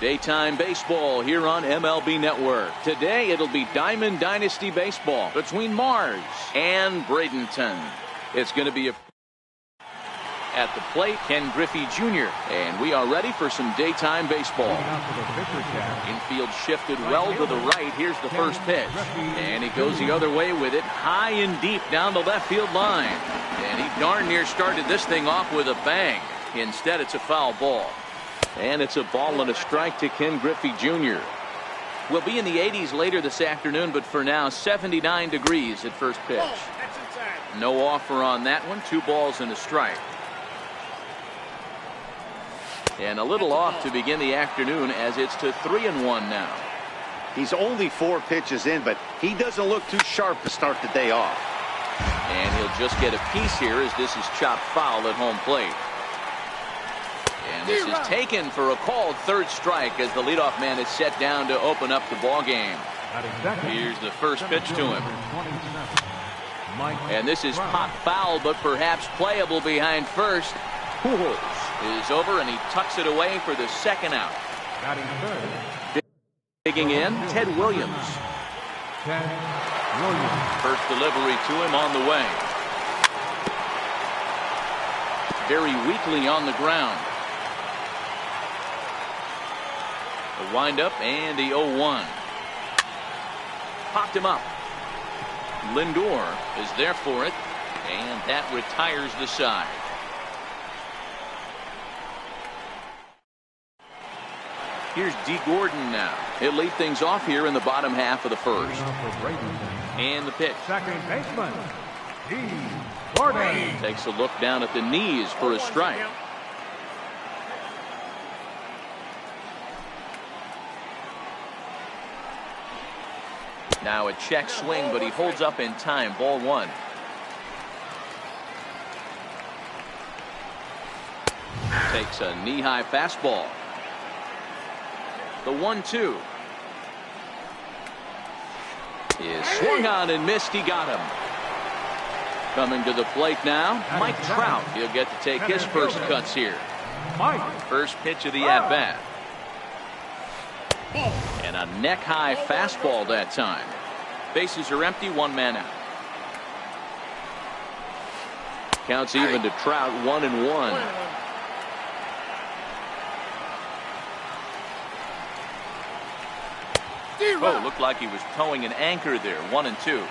Daytime baseball here on MLB Network. Today it'll be Diamond Dynasty baseball between Mars and Bradenton. It's going to be at the plate, Ken Griffey Jr. And we are ready for some daytime baseball. Infield shifted well to the right. Here's the first pitch. And he goes the other way with it, high and deep down the left field line. And he darn near started this thing off with a bang. Instead, it's a foul ball. And it's a ball and a strike to Ken Griffey Jr. We'll be in the 80s later this afternoon, but for now, 79 degrees at first pitch. No offer on that one. 2 balls and a strike. And a little off to begin the afternoon as it's to 3-1 now. He's only 4 pitches in, but he doesn't look too sharp to start the day off. And he'll just get a piece here as this is chopped foul at home plate. And this is taken for a called third strike as the leadoff man is set down to open up the ball game. Here's the first pitch to him. And this is popped foul, but perhaps playable behind first. Pujols is over, and he tucks it away for the second out. Digging in, Ted Williams. First delivery to him on the way. Very weakly on the ground. The windup and the 0-1. Popped him up. Lindor is there for it, and that retires the side. Here's D. Gordon now. He'll lead things off here in the bottom half of the first. And the pitch. Second baseman, D. Gordon. Takes a look down at the knees for a strike. Now a check swing, but he holds up in time. Ball 1. Takes a knee-high fastball. The 1-2 is swung on and missed. He got him. Coming to the plate now, Mike Trout. He'll get to take his first cuts here. First pitch of the at-bat. And a neck-high fastball that time. Bases are empty, 1 man out. Counts even to Trout, 1-1. Oh, looked like he was towing an anchor there. 1-2.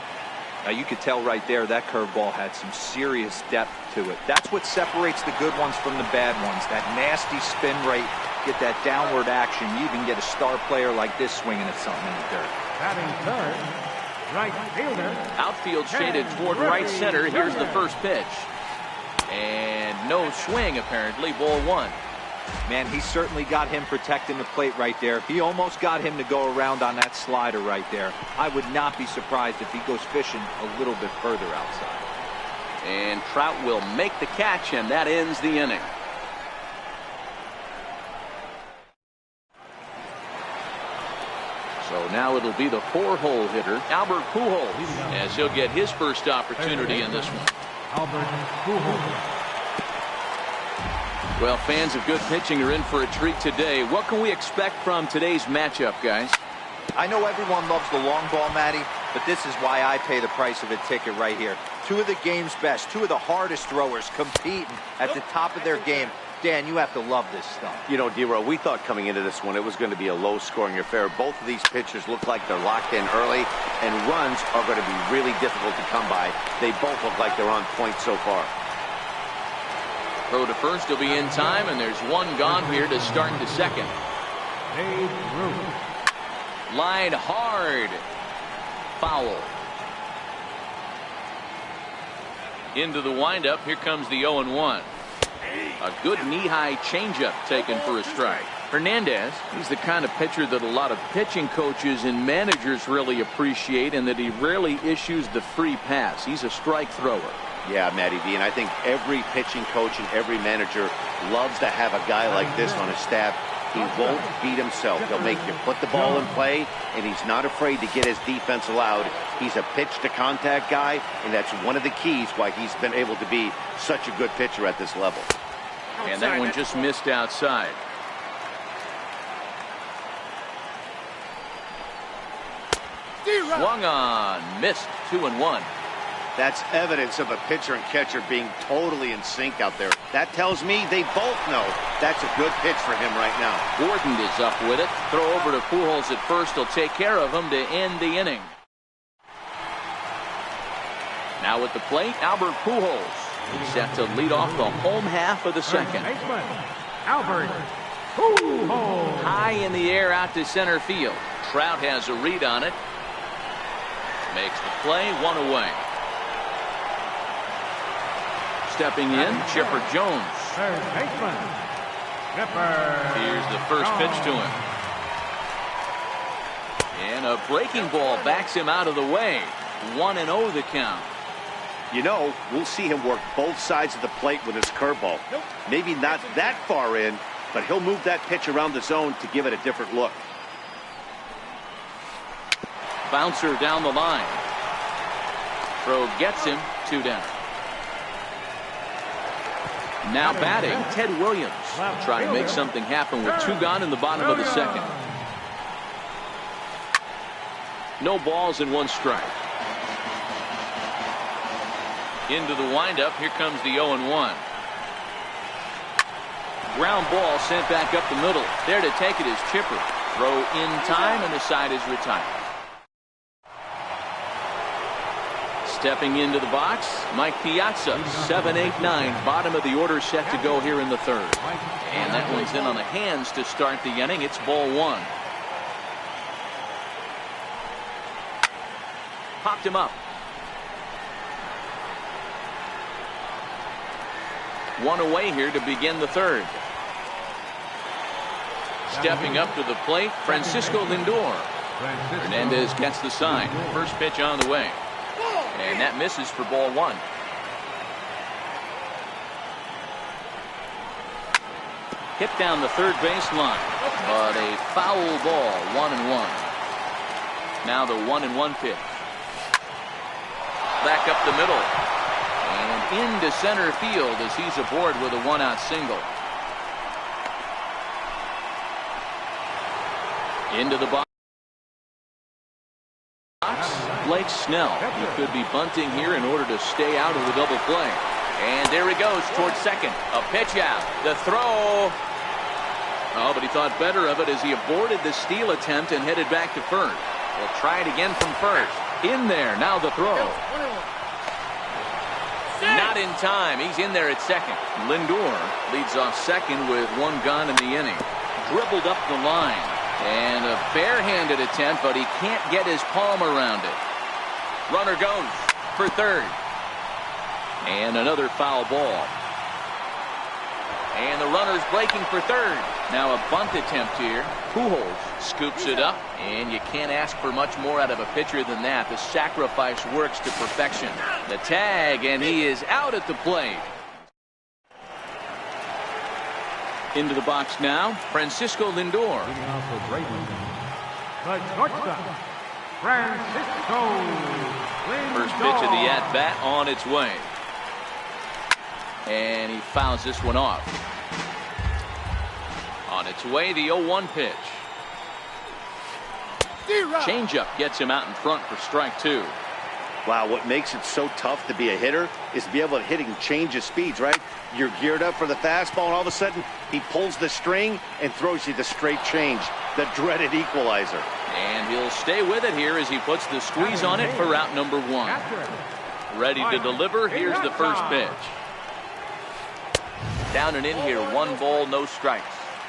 Now you could tell right there that curveball had some serious depth to it. That's what separates the good ones from the bad ones. That nasty spin rate, get that downward action. You even get a star player like this swinging at something in the dirt. Batting third, right fielder. Outfield shaded toward right center. Here's the first pitch. And no swing apparently. Ball 1. Man, he certainly got him protecting the plate right there. He almost got him to go around on that slider right there. I would not be surprised if he goes fishing a little bit further outside. And Trout will make the catch, and that ends the inning. So now it'll be the 4-hole hitter, Albert Pujols, as he'll get his first opportunity in this one. Albert Pujols. Well, fans of good pitching are in for a treat today. What can we expect from today's matchup, guys? I know everyone loves the long ball, Matty, but this is why I pay the price of a ticket right here. 2 of the game's best, 2 of the hardest throwers competing at the top of their game. Dan, you have to love this stuff. You know, D-Row, we thought coming into this one it was going to be a low-scoring affair. Both of these pitchers look like they're locked in early, and runs are going to be really difficult to come by. They both look like they're on point so far. Throw to first, he'll be in time, and there's 1 gone here to start the second. Babe Ruth. Line hard. Foul. Into the windup. Here comes the 0-1. A good knee-high changeup taken for a strike. Hernandez, he's the kind of pitcher that a lot of pitching coaches and managers really appreciate, and that he rarely issues the free pass. He's a strike thrower. Yeah, Matty V, and I think every pitching coach and every manager loves to have a guy like this on his staff. He won't beat himself. He'll make you put the ball in play, and he's not afraid to get his defense allowed. He's a pitch-to-contact guy, and that's one of the keys why he's been able to be such a good pitcher at this level. And that one just missed outside. Swung on, missed, 2-1. That's evidence of a pitcher and catcher being totally in sync out there. That tells me they both know that's a good pitch for him right now. Gordon is up with it. Throw over to Pujols at first. He'll take care of him to end the inning. Now at the plate, Albert Pujols. He's set to lead off the home half of the second. Albert Pujols. High in the air out to center field. Trout has a read on it. Makes the play, 1 away. Stepping in, Chipper Jones. Third baseman, Chipper. Here's the first pitch to him. And a breaking ball backs him out of the way. 1-0 the count. You know, we'll see him work both sides of the plate with his curveball. Maybe not that far in, but he'll move that pitch around the zone to give it a different look. Bouncer down the line. Throw gets him, 2 down. Now batting, Ted Williams. Try to make something happen with 2 gone in the bottom of the second. No balls and 1 strike. Into the windup. Here comes the 0-1. Ground ball sent back up the middle. There to take it is Chipper. Throw in time, and the side is retired. Stepping into the box, Mike Piazza, 7-8-9, bottom of the order set to go here in the third. And that one's in on the hands to start the inning. It's ball 1. Popped him up. 1 away here to begin the third. Stepping up to the plate, Francisco Lindor. Hernandez gets the sign. First pitch on the way. And that misses for ball 1. Hit down the third base line, but a foul ball, 1-1. Now the 1-1 pitch. Back up the middle. And into center field as he's aboard with a 1-out single. Into the box. Blake Snell. He could be bunting here in order to stay out of the double play. And there he goes towards second. A pitch out. The throw. Oh, but he thought better of it as he aborted the steal attempt and headed back to first. We'll try it again from first. In there. Now the throw. Not in time. He's in there at second. Lindor leads off second with 1 gone in the inning. Dribbled up the line. And a barehanded attempt, but he can't get his palm around it. Runner goes for third. And another foul ball. And the runner's breaking for third. Now a bunt attempt here. Pujols scoops it up. And you can't ask for much more out of a pitcher than that. The sacrifice works to perfection. The tag, and he is out at the plate. Into the box now, Francisco Lindor. The shortstop, Francisco Lindor. First pitch of the at-bat on its way. And he fouls this one off. On its way, the 0-1 pitch. Changeup gets him out in front for strike 2. Wow, what makes it so tough to be a hitter is to be able to hit and change his speeds, right? You're geared up for the fastball, and all of a sudden, he pulls the string and throws you the straight change, the dreaded equalizer. And he'll stay with it here as he puts the squeeze on it for route number 1. Ready to deliver. Here's the first pitch. Down and in here, 1 ball, no strikes.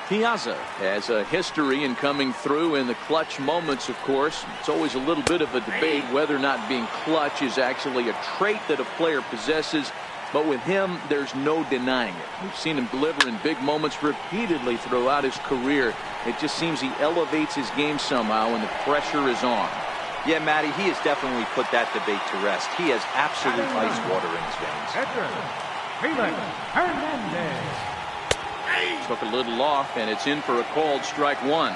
Piazza has a history in coming through in the clutch moments, of course. It's always a little bit of a debate whether or not being clutch is actually a trait that a player possesses. But with him, there's no denying it. We've seen him deliver in big moments repeatedly throughout his career. It just seems he elevates his game somehow when the pressure is on. Yeah, Matty, he has definitely put that debate to rest. He has absolute ice water in his veins. Felix Hernandez. Took a little off, and it's in for a called strike 1.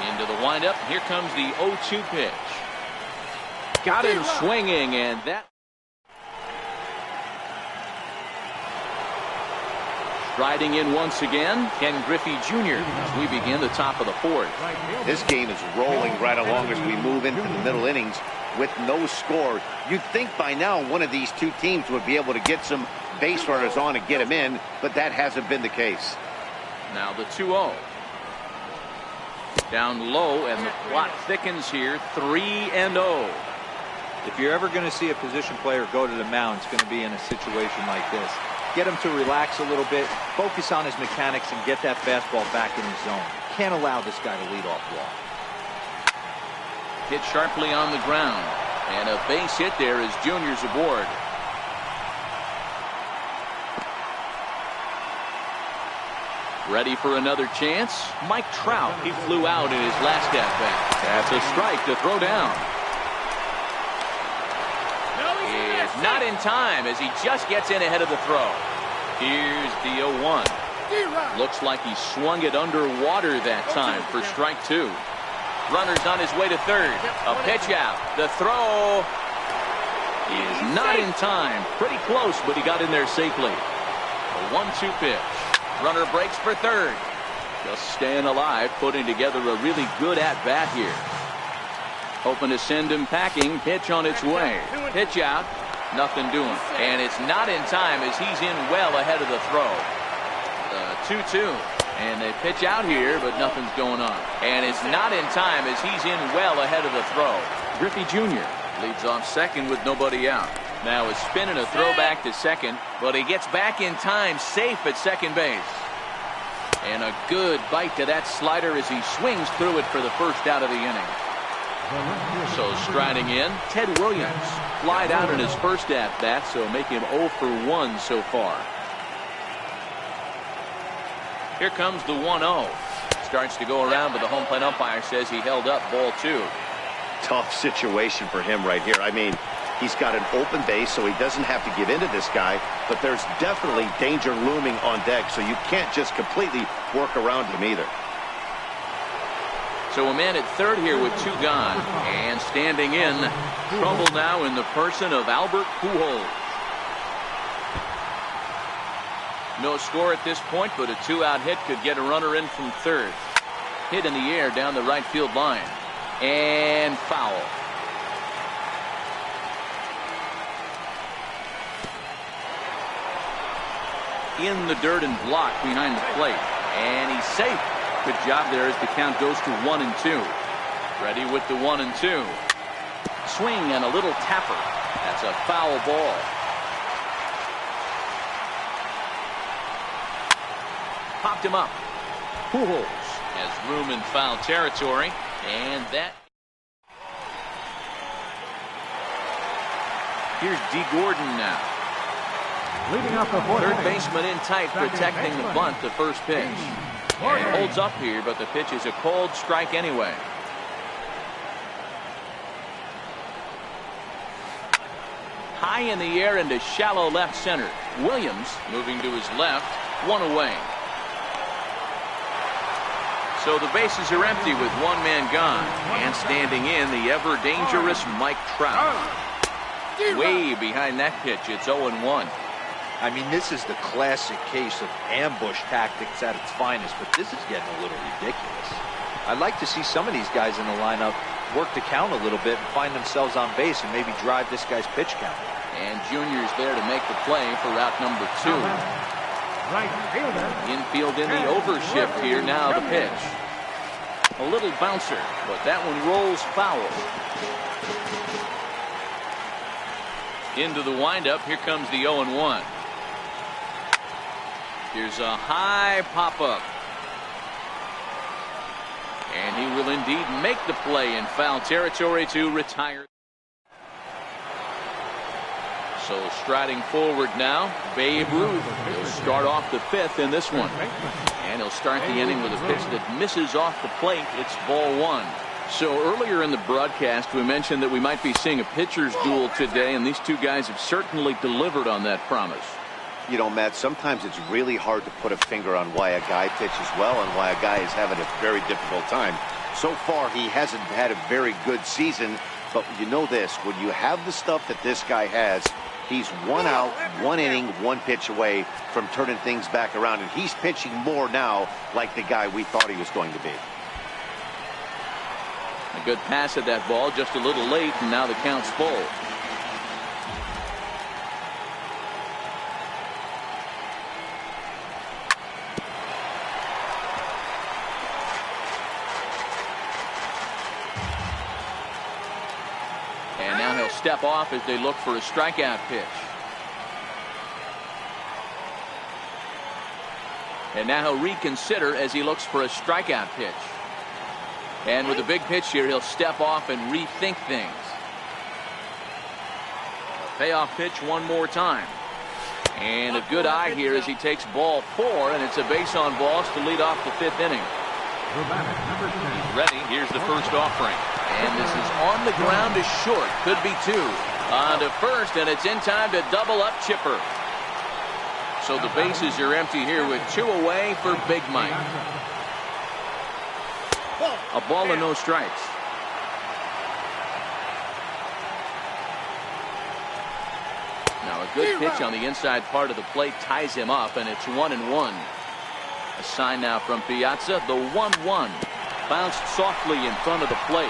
Into the windup. Here comes the 0-2 pitch. Got him swinging, and that. Striding in once again, Ken Griffey Jr. as we begin the top of the fourth. This game is rolling right along as we move into the middle innings with no score. You'd think by now one of these two teams would be able to get some base runners on and get them in, but that hasn't been the case. Now the 2-0. Down low, and the plot thickens here, 3-0. If you're ever going to see a position player go to the mound, it's going to be in a situation like this. Get him to relax a little bit, focus on his mechanics, and get that fastball back in his zone. Can't allow this guy to lead off walk. Hit sharply on the ground, and a base hit there as Junior's aboard. Ready for another chance? Mike Trout. He flew out in his last at-bat. That's a strike to throw down. Is not in time as he just gets in ahead of the throw. Here's the 0-1. Looks like he swung it underwater that time for strike two. Runner's on his way to third. A pitch out. The throw is not in time. Pretty close, but he got in there safely. A 1-2 pitch. Runner breaks for third. Just staying alive, putting together a really good at-bat here. Hoping to send him packing. Pitch on its way. Pitch out. Nothing doing. And it's not in time as he's in well ahead of the throw. The 2-2. And they pitch out here, but nothing's going on. And it's not in time as he's in well ahead of the throw. Griffey Jr. leads off second with nobody out. Now is spinning a throw back to second, but he gets back in time, safe at second base. And a good bite to that slider as he swings through it for the first out of the inning. So striding in, Ted Williams. Flied out in his first at-bat, so make him 0 for 1 so far. Here comes the 1-0. Starts to go around, but the home plate umpire says he held up ball 2. Tough situation for him right here. I mean, he's got an open base, so he doesn't have to give in to this guy, but there's definitely danger looming on deck, so you can't just completely work around him either. So a man at third here with 2 gone, and standing in, trouble now in the person of Albert Pujols. No score at this point, but a 2-out hit could get a runner in from third. Hit in the air down the right field line. And foul. In the dirt and blocked behind the plate. And he's safe. Good job there as the count goes to 1-2. Ready with the 1-2. Swing and a little tapper. That's a foul ball. Popped him up. Pujols has room in foul territory, and that. Here's D. Gordon now. Leading off the fourth Third inning. baseman in tight, protecting the bunt, the first pitch. And he holds up here, but the pitch is a cold strike anyway. High in the air into shallow left center. Williams moving to his left, 1 away. So the bases are empty with 1 man gone. And standing in, the ever dangerous Mike Trout. Way behind that pitch, it's 0-1. I mean, this is the classic case of ambush tactics at its finest, but this is getting a little ridiculous. I'd like to see some of these guys in the lineup work the count a little bit and find themselves on base and maybe drive this guy's pitch count. And Junior's there to make the play for route number 2. Right fielder. Infield in the overshift here, now the pitch. A little bouncer, but that one rolls foul. Into the windup, here comes the 0-1. Here's a high pop-up. And he will indeed make the play in foul territory to retire. So striding forward now, Babe Ruth. He'll start off the 5th in this one. And he'll start the inning with a pitch that misses off the plate. It's ball 1. So earlier in the broadcast, we mentioned that we might be seeing a pitcher's duel today, and these two guys have certainly delivered on that promise. You know, Matt, sometimes it's really hard to put a finger on why a guy pitches well and why a guy is having a very difficult time. So far, he hasn't had a very good season, but you know this, when you have the stuff that this guy has, He's 1 out, 1 inning, 1 pitch away from turning things back around, and he's pitching more now like the guy we thought he was going to be. A good pass at that ball, just a little late, and now the count's full. And now he'll step off as they look for a strikeout pitch. And now he'll reconsider as he looks for a strikeout pitch. And with a big pitch here, he'll step off and rethink things. A payoff pitch one more time. And a good eye here as he takes ball 4, and it's a base on balls to lead off the 5th inning. He's ready. Here's the first offering. And this is on the ground to short. Could be 2. On to first, and it's in time to double up Chipper. So the bases are empty here with 2 away for Big Mike. A ball and no strikes. Now a good pitch on the inside part of the plate ties him up, and it's 1-1. A sign now from Piazza. The 1-1 bounced softly in front of the plate.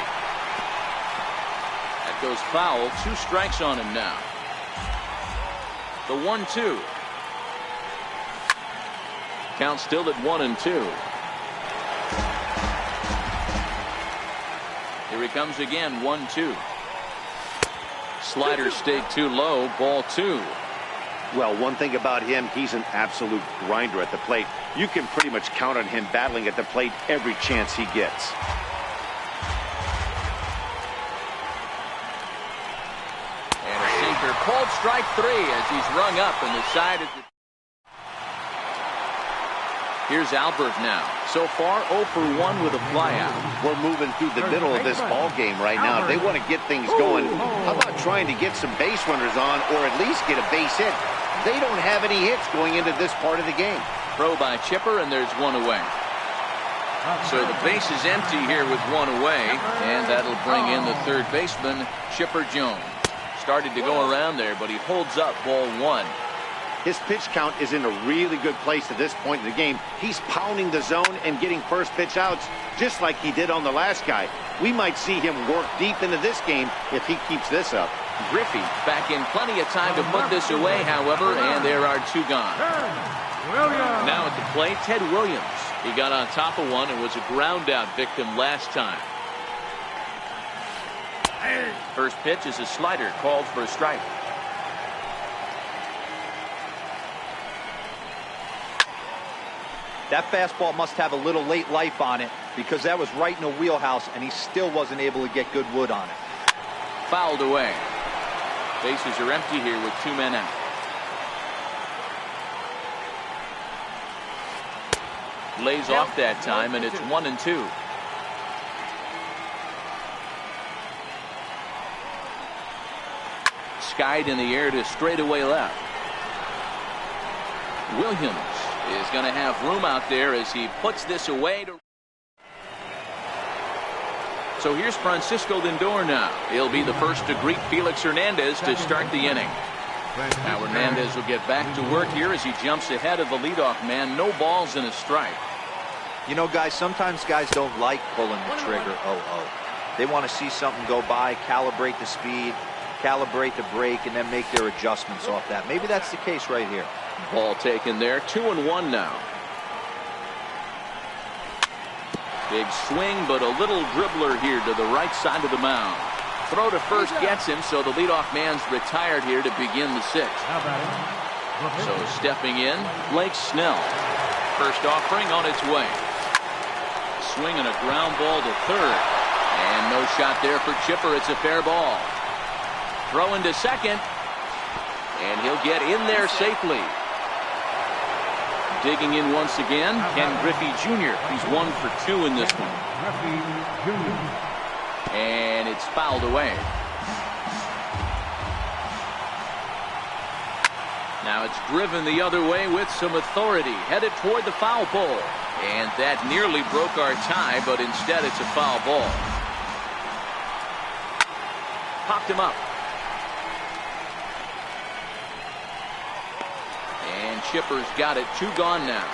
That goes foul. 2 strikes on him now. The 1-2. Count still at 1-2. Here he comes again. 1-2. Slider stayed too low. Ball 2. Well, one thing about him, he's an absolute grinder at the plate. You can pretty much count on him battling at the plate every chance he gets. And a sinker. Called strike 3 as he's rung up, and the side is. Here's Albert now. So far 0 for 1 with a flyout. We're moving through the middle of this ball game right now. They want to get things going. How about trying to get some base runners on, or at least get a base hit? They don't have any hits going into this part of the game. Throw by Chipper, and there's 1 away. So the base is empty here with 1 away, and that'll bring in the third baseman, Chipper Jones. Started to go around there, but he holds up ball 1. His pitch count is in a really good place at this point in the game. He's pounding the zone and getting first pitch outs just like he did on the last guy. We might see him work deep into this game if he keeps this up. Griffey back in plenty of time to put this away, however, and there are 2 gone. Now at the plate, Ted Williams. He got on top of one and was a ground out victim last time. First pitch is a slider called for a strike. That fastball must have a little late life on it, because that was right in the wheelhouse, and he still wasn't able to get good wood on it. Fouled away. Bases are empty here with 2 men out. Lays off that time, and it's 1-2. Skied in the air to straightaway left. Williams is going to have room out there as he puts this away. So here's Francisco Lindor now. He'll be the first to greet Felix Hernandez to start the inning. Now Hernandez will get back to work here as he jumps ahead of the leadoff man. No balls and a strike. You know, guys, sometimes guys don't like pulling the trigger 0-0. They want to see something go by, calibrate the speed, calibrate the brake, and then make their adjustments off that. Maybe that's the case right here. Ball taken there. 2-1 now. Big swing, but a little dribbler here to the right side of the mound. Throw to first gets him, so the leadoff man's retired here to begin the 6th. So stepping in, Blake Snell. First offering on its way. Swing and a ground ball to third. And no shot there for Chipper. It's a fair ball. Throw into second. And he'll get in there safely. Digging in once again, Ken Griffey Jr. He's 1 for 2 in this one. And it's fouled away. Now it's driven the other way with some authority, headed toward the foul pole. And that nearly broke our tie, but instead it's a foul ball. Popped him up. And Chipper's got it. 2 gone now.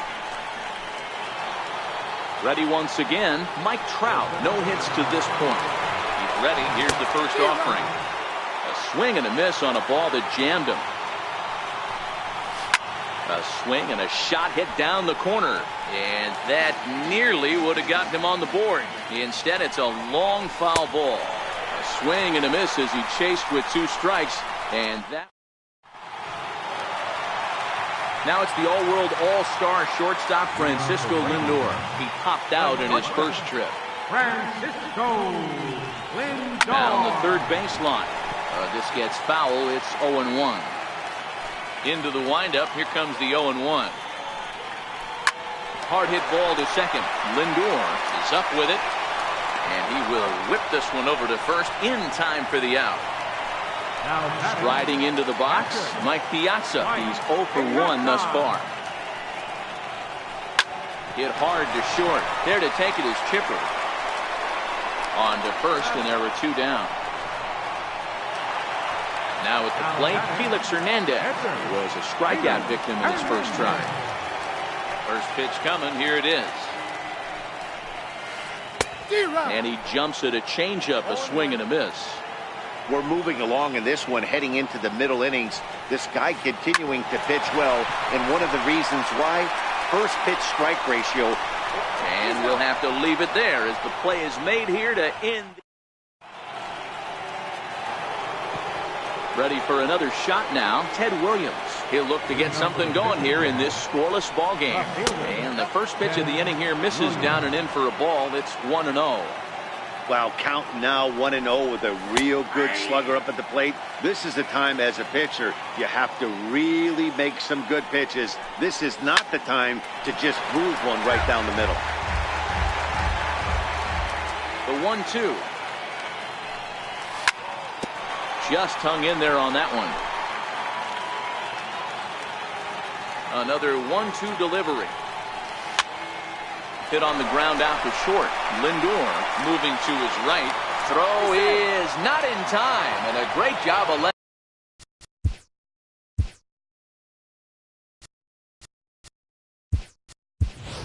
Ready once again, Mike Trout. No hits to this point. He's ready. Here's the first offering. A swing and a miss on a ball that jammed him. A swing and a shot hit down the corner. And that nearly would have gotten him on the board. Instead, it's a long foul ball. A swing and a miss as he chased with 2 strikes. And that. Now it's the all-world all-star shortstop Francisco Lindor. He popped out in his first trip. Francisco Lindor. Down the third baseline. This gets foul. It's 0-1. Into the windup. Here comes the 0-1. Hard hit ball to second. Lindor is up with it. And he will whip this one over to first in time for the out. Striding into the box, Mike Piazza. He's 0 for 1 thus far. Hit hard to short. There to take it is Chipper. On to first, and there were 2 down. Now at the plate, Felix Hernandez was a strikeout victim in his first try. First pitch coming. Here it is. And he jumps at a changeup, a swing and a miss. We're moving along in this one, heading into the middle innings. This guy continuing to pitch well, and one of the reasons why, first pitch strike ratio. And we'll have to leave it there as the play is made here to end. Ready for another shot now, Ted Williams. He'll look to get something going here in this scoreless ball game. And the first pitch of the inning here misses down and in for a ball. It's 1-0. Wow, count now 1-0 with a real good slugger up at the plate. This is the time as a pitcher you have to really make some good pitches. This is not the time to just move one right down the middle. The 1-2. Just hung in there on that one. Another 1-2 delivery. Hit on the ground out to short. Lindor moving to his right. Throw is not in time, and a great job of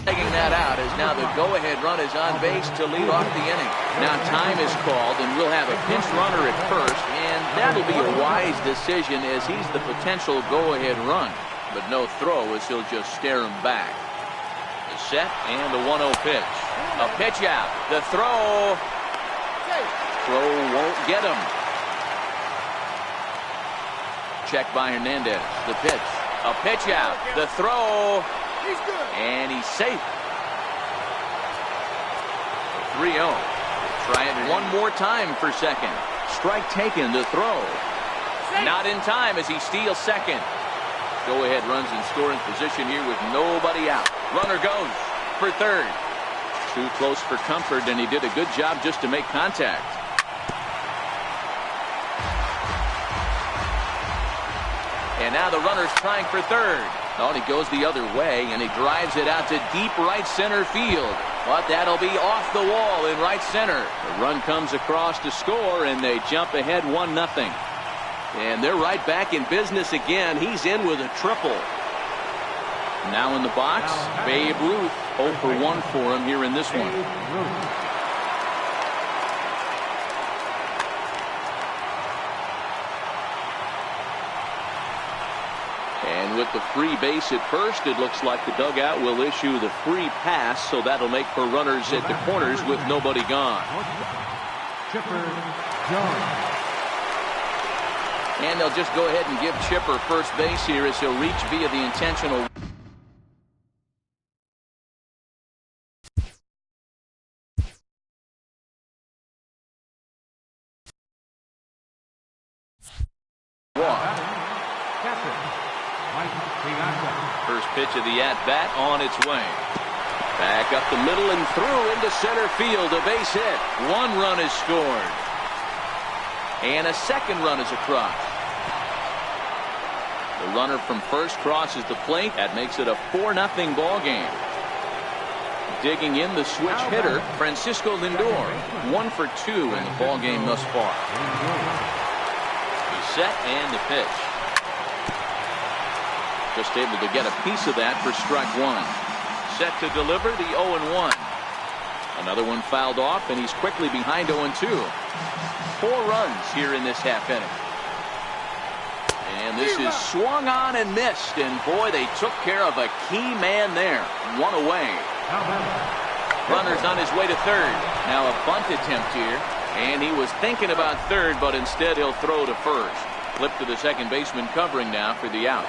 taking that out as now the go-ahead run is on base to lead off the inning. Now time is called, and we'll have a pinch runner at first, and that'll be a wise decision as he's the potential go-ahead run. But no throw as he'll just stare him back. The set and the 1-0 pitch. A pitch out. The throw. Throw won't get him. Check by Hernandez. The pitch. A pitch out. The throw. And he's safe. 3-0. Try it one more time for second. Strike taken to throw. Not in time as he steals second. Go-ahead runs in scoring position here with nobody out. Runner goes for third. Too close for comfort, and he did a good job just to make contact. And now the runner's trying for third. Oh, he goes the other way, and he drives it out to deep right center field. But that'll be off the wall in right center. The run comes across to score, and they jump ahead 1-0. And they're right back in business again. He's in with a triple. Now in the box, Babe Ruth. 0 for 1 for him here in this one. And with the free base at first, it looks like the dugout will issue the free pass, so that'll make for runners at the corners with nobody gone. Chipper Jones. And they'll just go ahead and give Chipper first base here as he'll reach via the intentional. First pitch of the at-bat on its way. Back up the middle and through into center field. A base hit. 1 run is scored. And a second run is across. The runner from first crosses the plate. That makes it a 4-0 ball game. Digging in the switch hitter, Francisco Lindor. 1 for 2 in the ball game thus far. The set and the pitch. Just able to get a piece of that for strike one. Set to deliver the 0-1. Another one fouled off, and he's quickly behind 0-2. 4 runs here in this half inning. And this is swung on and missed, and boy, they took care of a key man there. One away. Runner's on his way to third. Now a bunt attempt here, and he was thinking about third, but instead he'll throw to first. Flip to the second baseman covering now for the out.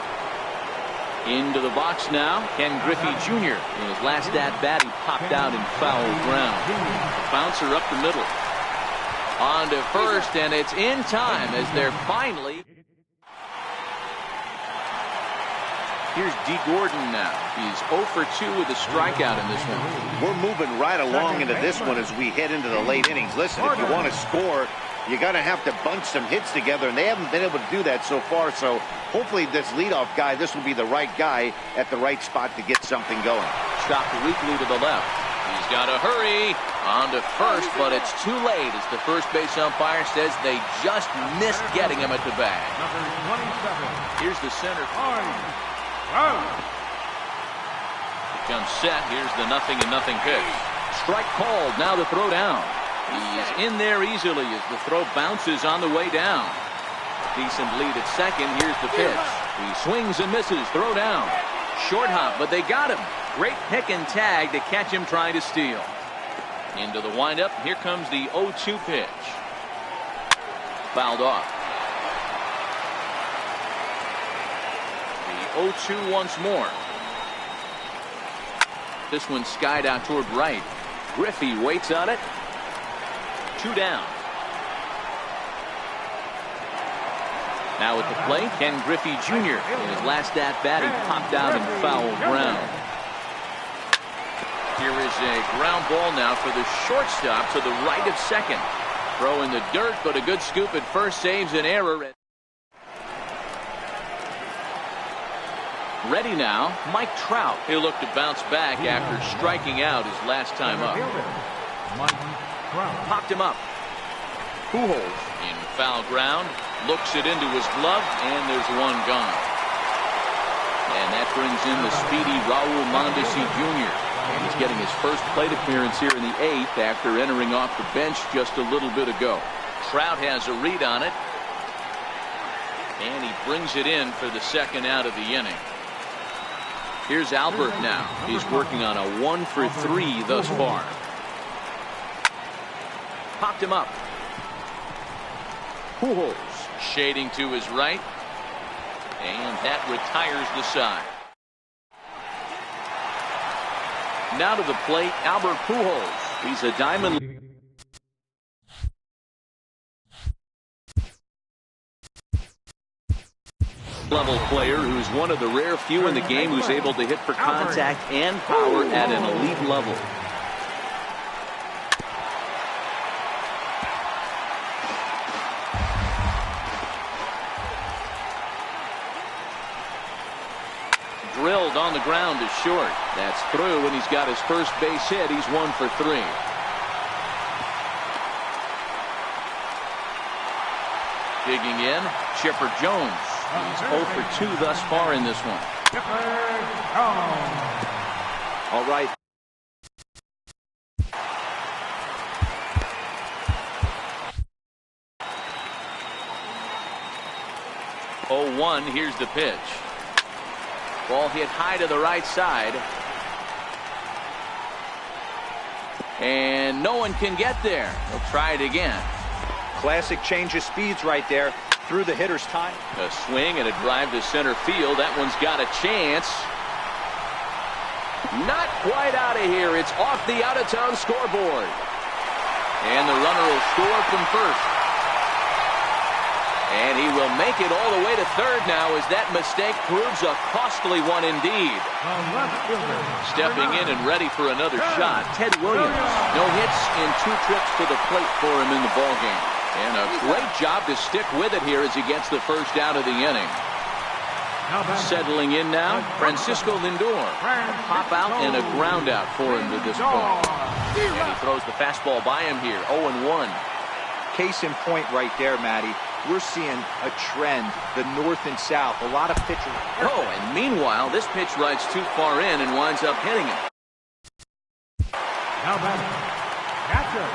Into the box now, Ken Griffey Jr. In his last at-bat, he popped out in foul ground. Bouncer up the middle. On to first, and it's in time as they're finally... Here's D. Gordon now. He's 0 for 2 with a strikeout in this one. We're moving right along into this one as we head into the late innings. Listen, if you want to score, you got to have to bunch some hits together, and they haven't been able to do that so far. So hopefully this leadoff guy, this will be the right guy at the right spot to get something going. Chopped weakly to the left. He's got to hurry on to first, but it's too late as the first base umpire says they just missed getting him at the bag. Number 27. Here's the center. Out. Comes set. Here's the 0-0 pitch. Strike called. Now the throw down. He's in there easily as the throw bounces on the way down. Decent lead at second. Here's the pitch. He swings and misses. Throw down. Short hop, but they got him. Great pick and tag to catch him trying to steal. Into the windup. Here comes the 0-2 pitch. Fouled off. 0-2 once more. This one skied out toward right. Griffey waits on it. 2 down. Now at the plate, Ken Griffey Jr. In his last at-bat, he popped out in foul ground. Here is a ground ball now for the shortstop to the right of second. Throw in the dirt, but a good scoop at first saves an error. Ready now, Mike Trout. He'll look to bounce back after striking out his last time up. Popped him up. Pujols in foul ground. Looks it into his glove, and there's one gone. And that brings in the speedy Raul Mondesi Jr. He's getting his first plate appearance here in the 8th after entering off the bench just a little bit ago. Trout has a read on it. And he brings it in for the second out of the inning. Here's Albert now. He's working on a 1 for 3 thus far. Popped him up. Pujols shading to his right. And that retires the side. Now to the plate, Albert Pujols. He's a diamond level player who's one of the rare few in the game who's able to hit for contact and power at an elite level. Drilled on the ground to short. That's through, and he's got his first base hit. He's 1 for 3. Digging in, Chipper Jones. He's 0 for 2 thus far in this one. All right. Oh, 1. Here's the pitch. Ball hit high to the right side. And no one can get there. They'll try it again. Classic change of speeds right there. Through the hitter's time. A swing and a drive to center field. That one's got a chance. Not quite out of here. It's off the out-of-town scoreboard. And the runner will score from first. And he will make it all the way to third now as that mistake proves a costly one indeed. Stepping in and ready for another shot, Ted Williams. No hits in 2 trips to the plate for him in the ballgame. And a great job to stick with it here as he gets the first out of the inning. Settling in now, Francisco Lindor. Pop out and a ground out for him to this point. And he throws the fastball by him here, 0-1. Case in point right there, Matty. We're seeing a trend, the north and south. A lot of pitchers. Oh, and meanwhile, this pitch rides too far in and winds up hitting him. Now batting, catcher.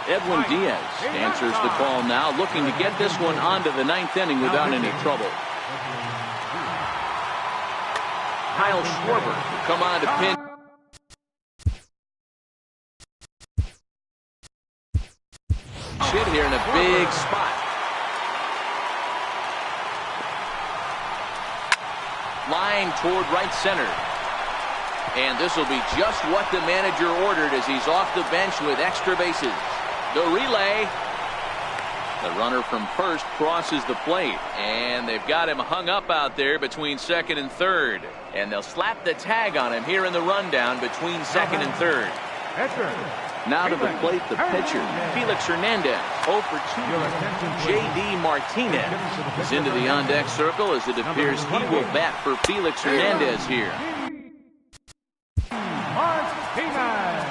Edwin Diaz answers the call now, looking to get this one onto the ninth inning without any trouble. Kyle Schwarber will come on to pinch. Hit here in a big spot. Line toward right center. And this will be just what the manager ordered as he's off the bench with extra bases. The relay. The runner from first crosses the plate, and they've got him hung up out there between second and third. And they'll slap the tag on him here in the rundown between second and third. Now to the plate, the pitcher, Felix Hernandez. 0 for 2. J.D. Martinez is into the on-deck circle as it appears he will bat for Felix Hernandez here. Martinez.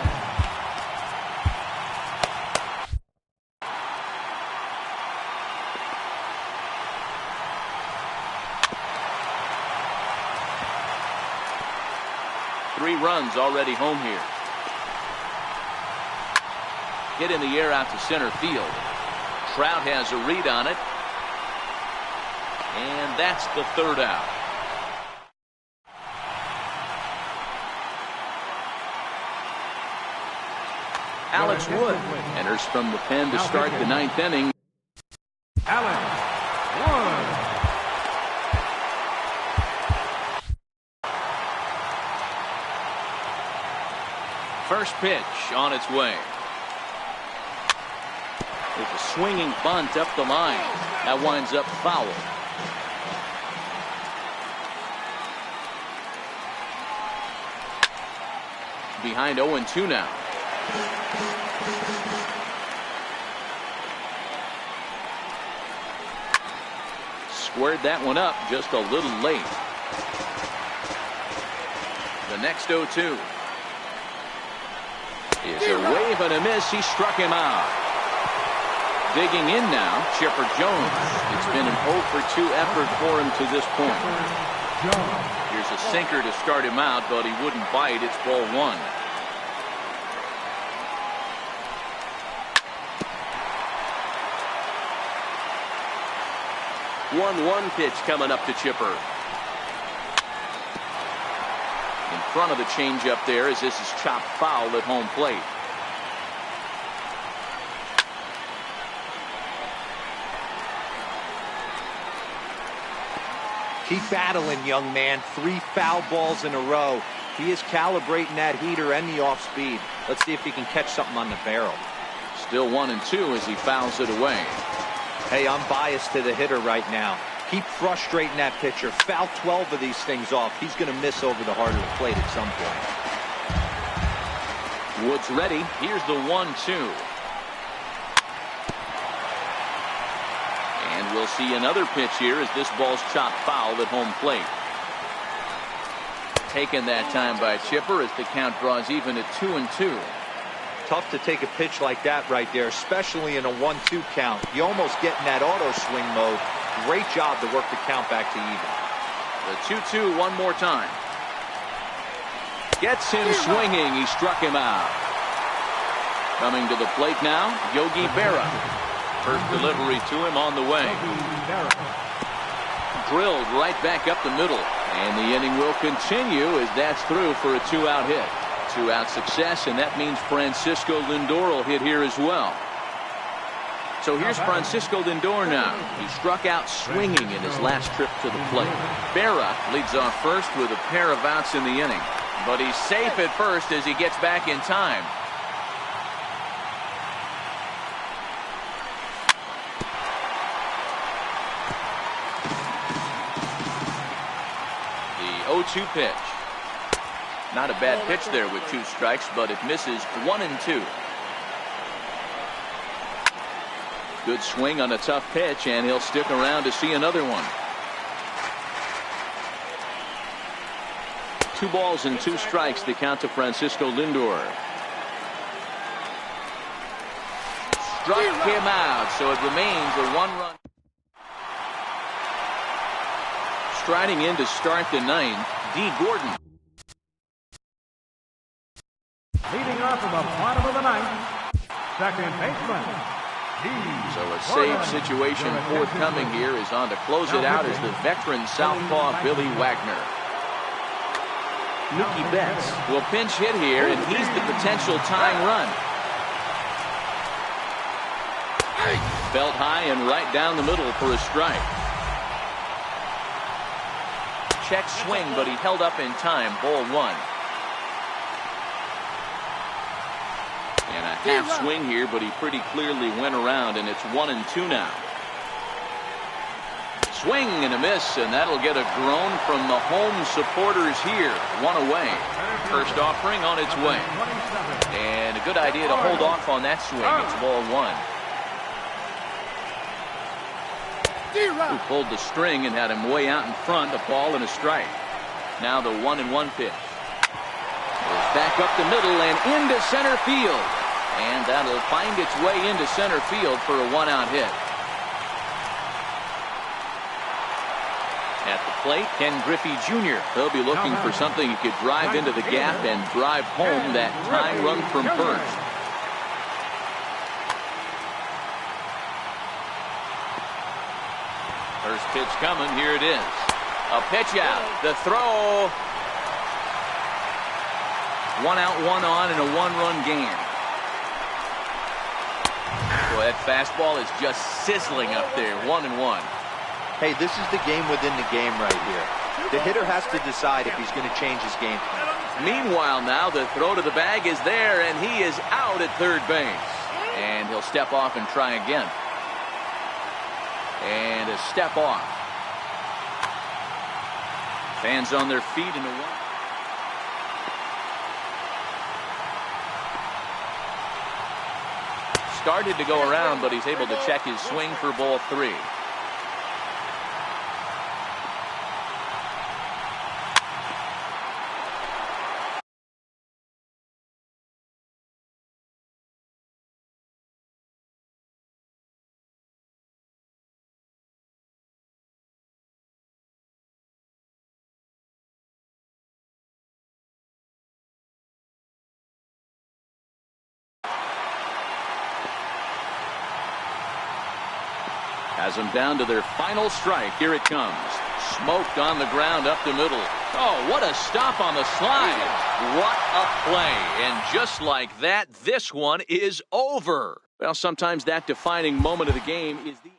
Three runs already home here. Hit in the air out to center field. Trout has a read on it. And that's the third out. Alex Wood enters from the pen to start the ninth inning. Alex Wood. First pitch on its way. There's a swinging bunt up the line. That winds up foul. Behind 0-2 now. Squared that one up just a little late. The next 0-2. Is a wave and a miss. He struck him out. Digging in now, Chipper Jones. It's been an 0 for 2 effort for him to this point. Here's a sinker to start him out, but he wouldn't bite. It's ball one. One pitch coming up to Chipper. In front of the changeup there as this is chopped foul at home plate. Keep battling, young man. 3 foul balls in a row. He is calibrating that heater and the off speed. Let's see if he can catch something on the barrel. Still 1-2 as he fouls it away. Hey, I'm biased to the hitter right now. Keep frustrating that pitcher. Foul 12 of these things off. He's going to miss over the heart of the plate at some point. Woods ready. Here's the 1-2. And we'll see another pitch here as this ball's chopped foul at home plate. Taken that time by Chipper as the count draws even at 2-2. Tough to take a pitch like that right there, especially in a 1-2 count. You almost get in that auto swing mode. Great job to work the count back to even. The 2-2 one more time. Gets him swinging. He struck him out. Coming to the plate now, Yogi Berra. First delivery to him on the way. Drilled right back up the middle. And the inning will continue as that's through for a 2-out hit. 2-out success, and that means Francisco Lindor will hit here as well. So here's Francisco Lindor now. He struck out swinging in his last trip to the plate. Berra leads off first with a pair of outs in the inning. But he's safe at first as he gets back in time. The 0-2 pitch. Not a bad pitch there with 2 strikes, but it misses 1-2. Good swing on a tough pitch, and he'll stick around to see another one. 2 balls and 2 strikes to count to Francisco Lindor. Struck him out, so it remains a 1-run. striding in to start the ninth, Dee Gordon. Leading off from the bottom of the ninth, second baseman. So a save situation forthcoming here is on to close it out as the veteran southpaw Billy Wagner. Mookie Betts will pinch hit here, and he's the potential tying run. Belt high and right down the middle for a strike. Check swing, but he held up in time. Ball one. And a half swing here, but he pretty clearly went around, and it's 1-2 now. Swing and a miss, and that'll get a groan from the home supporters here. One away. First offering on its way. And a good idea to hold off on that swing. It's ball one. Who pulled the string and had him way out in front, a ball and a strike. Now the 1-1 pitch. Goes back up the middle and into center field. And that'll find its way into center field for a one-out hit. At the plate, Ken Griffey Jr. He'll be looking for something he could drive into the gap and drive home that tying run from first. First pitch coming. Here it is. A pitch out. The throw. 1 out, 1 on, and a 1-run game. Boy, that fastball is just sizzling up there. 1-1. Hey, this is the game within the game right here. The hitter has to decide if he's going to change his game plan. Meanwhile, now the throw to the bag is there, and he is out at third base. And he'll step off and try again. And a step off. Fans on their feet in the one. Started to go around, but he's able to check his swing for ball 3. Has them down to their final strike. Here it comes. Smoked on the ground up the middle. Oh, what a stop on the slide. What a play. And just like that, this one is over. Well, sometimes that defining moment of the game is the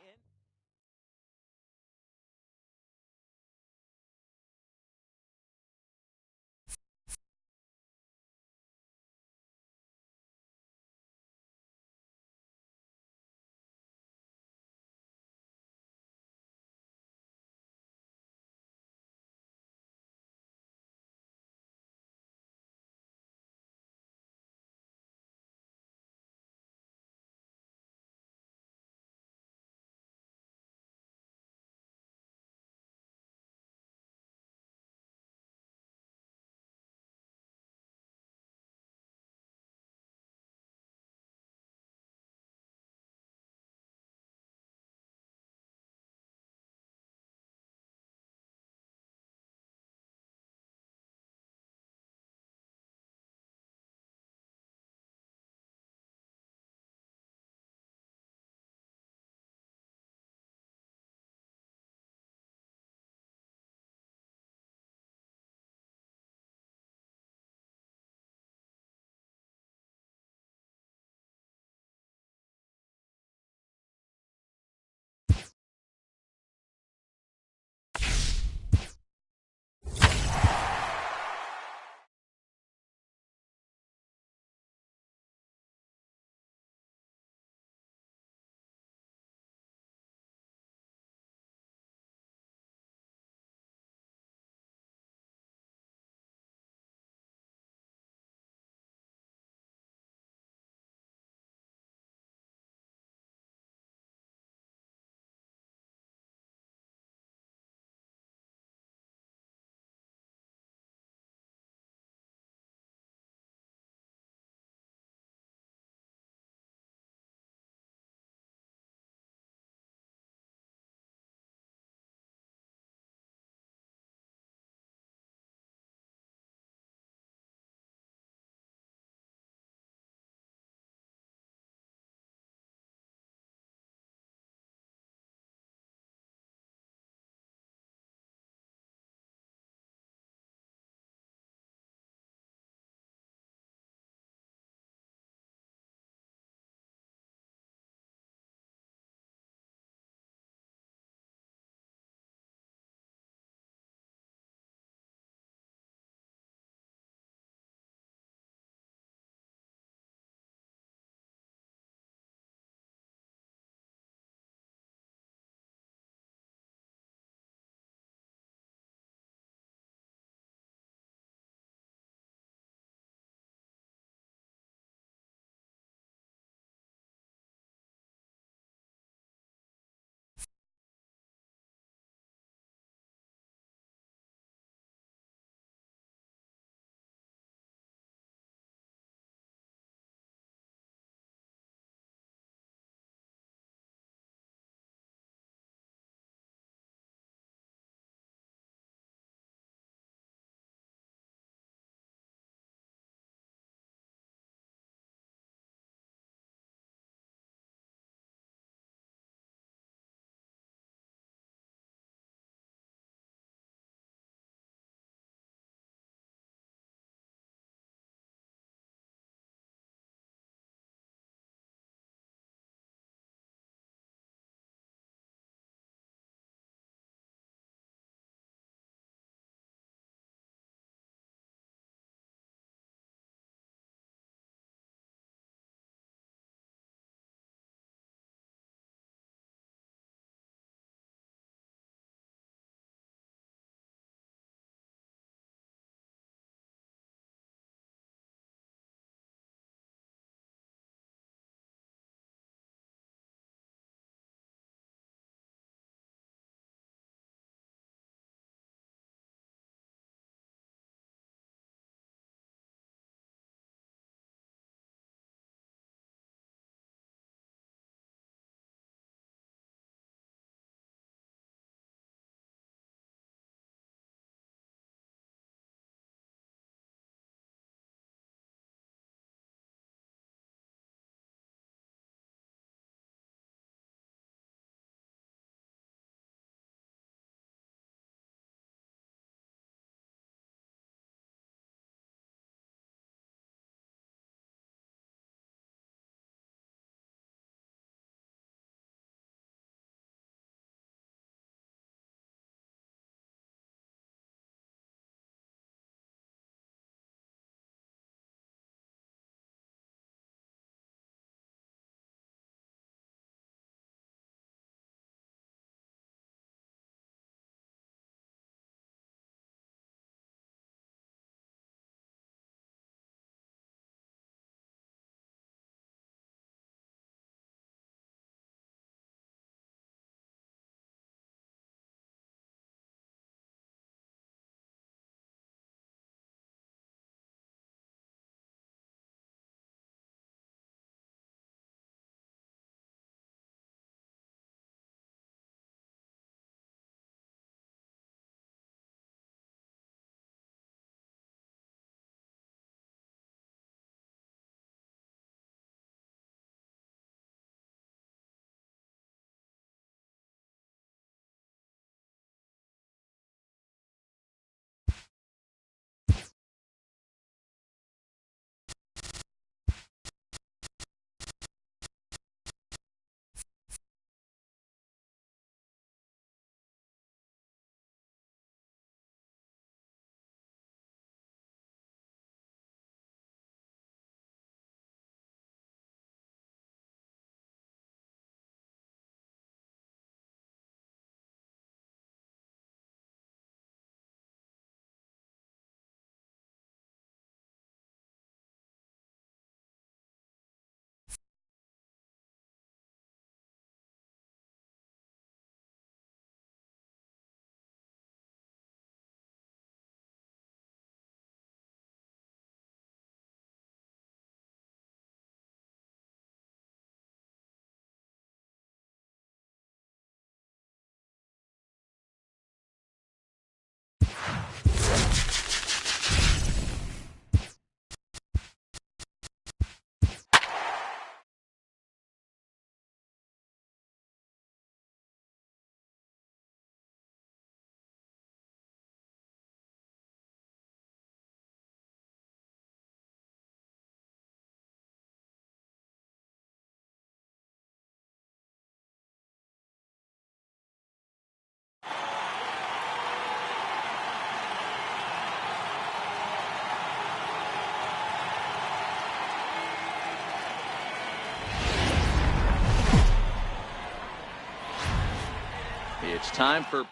It's time for.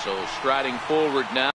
So striding forward now.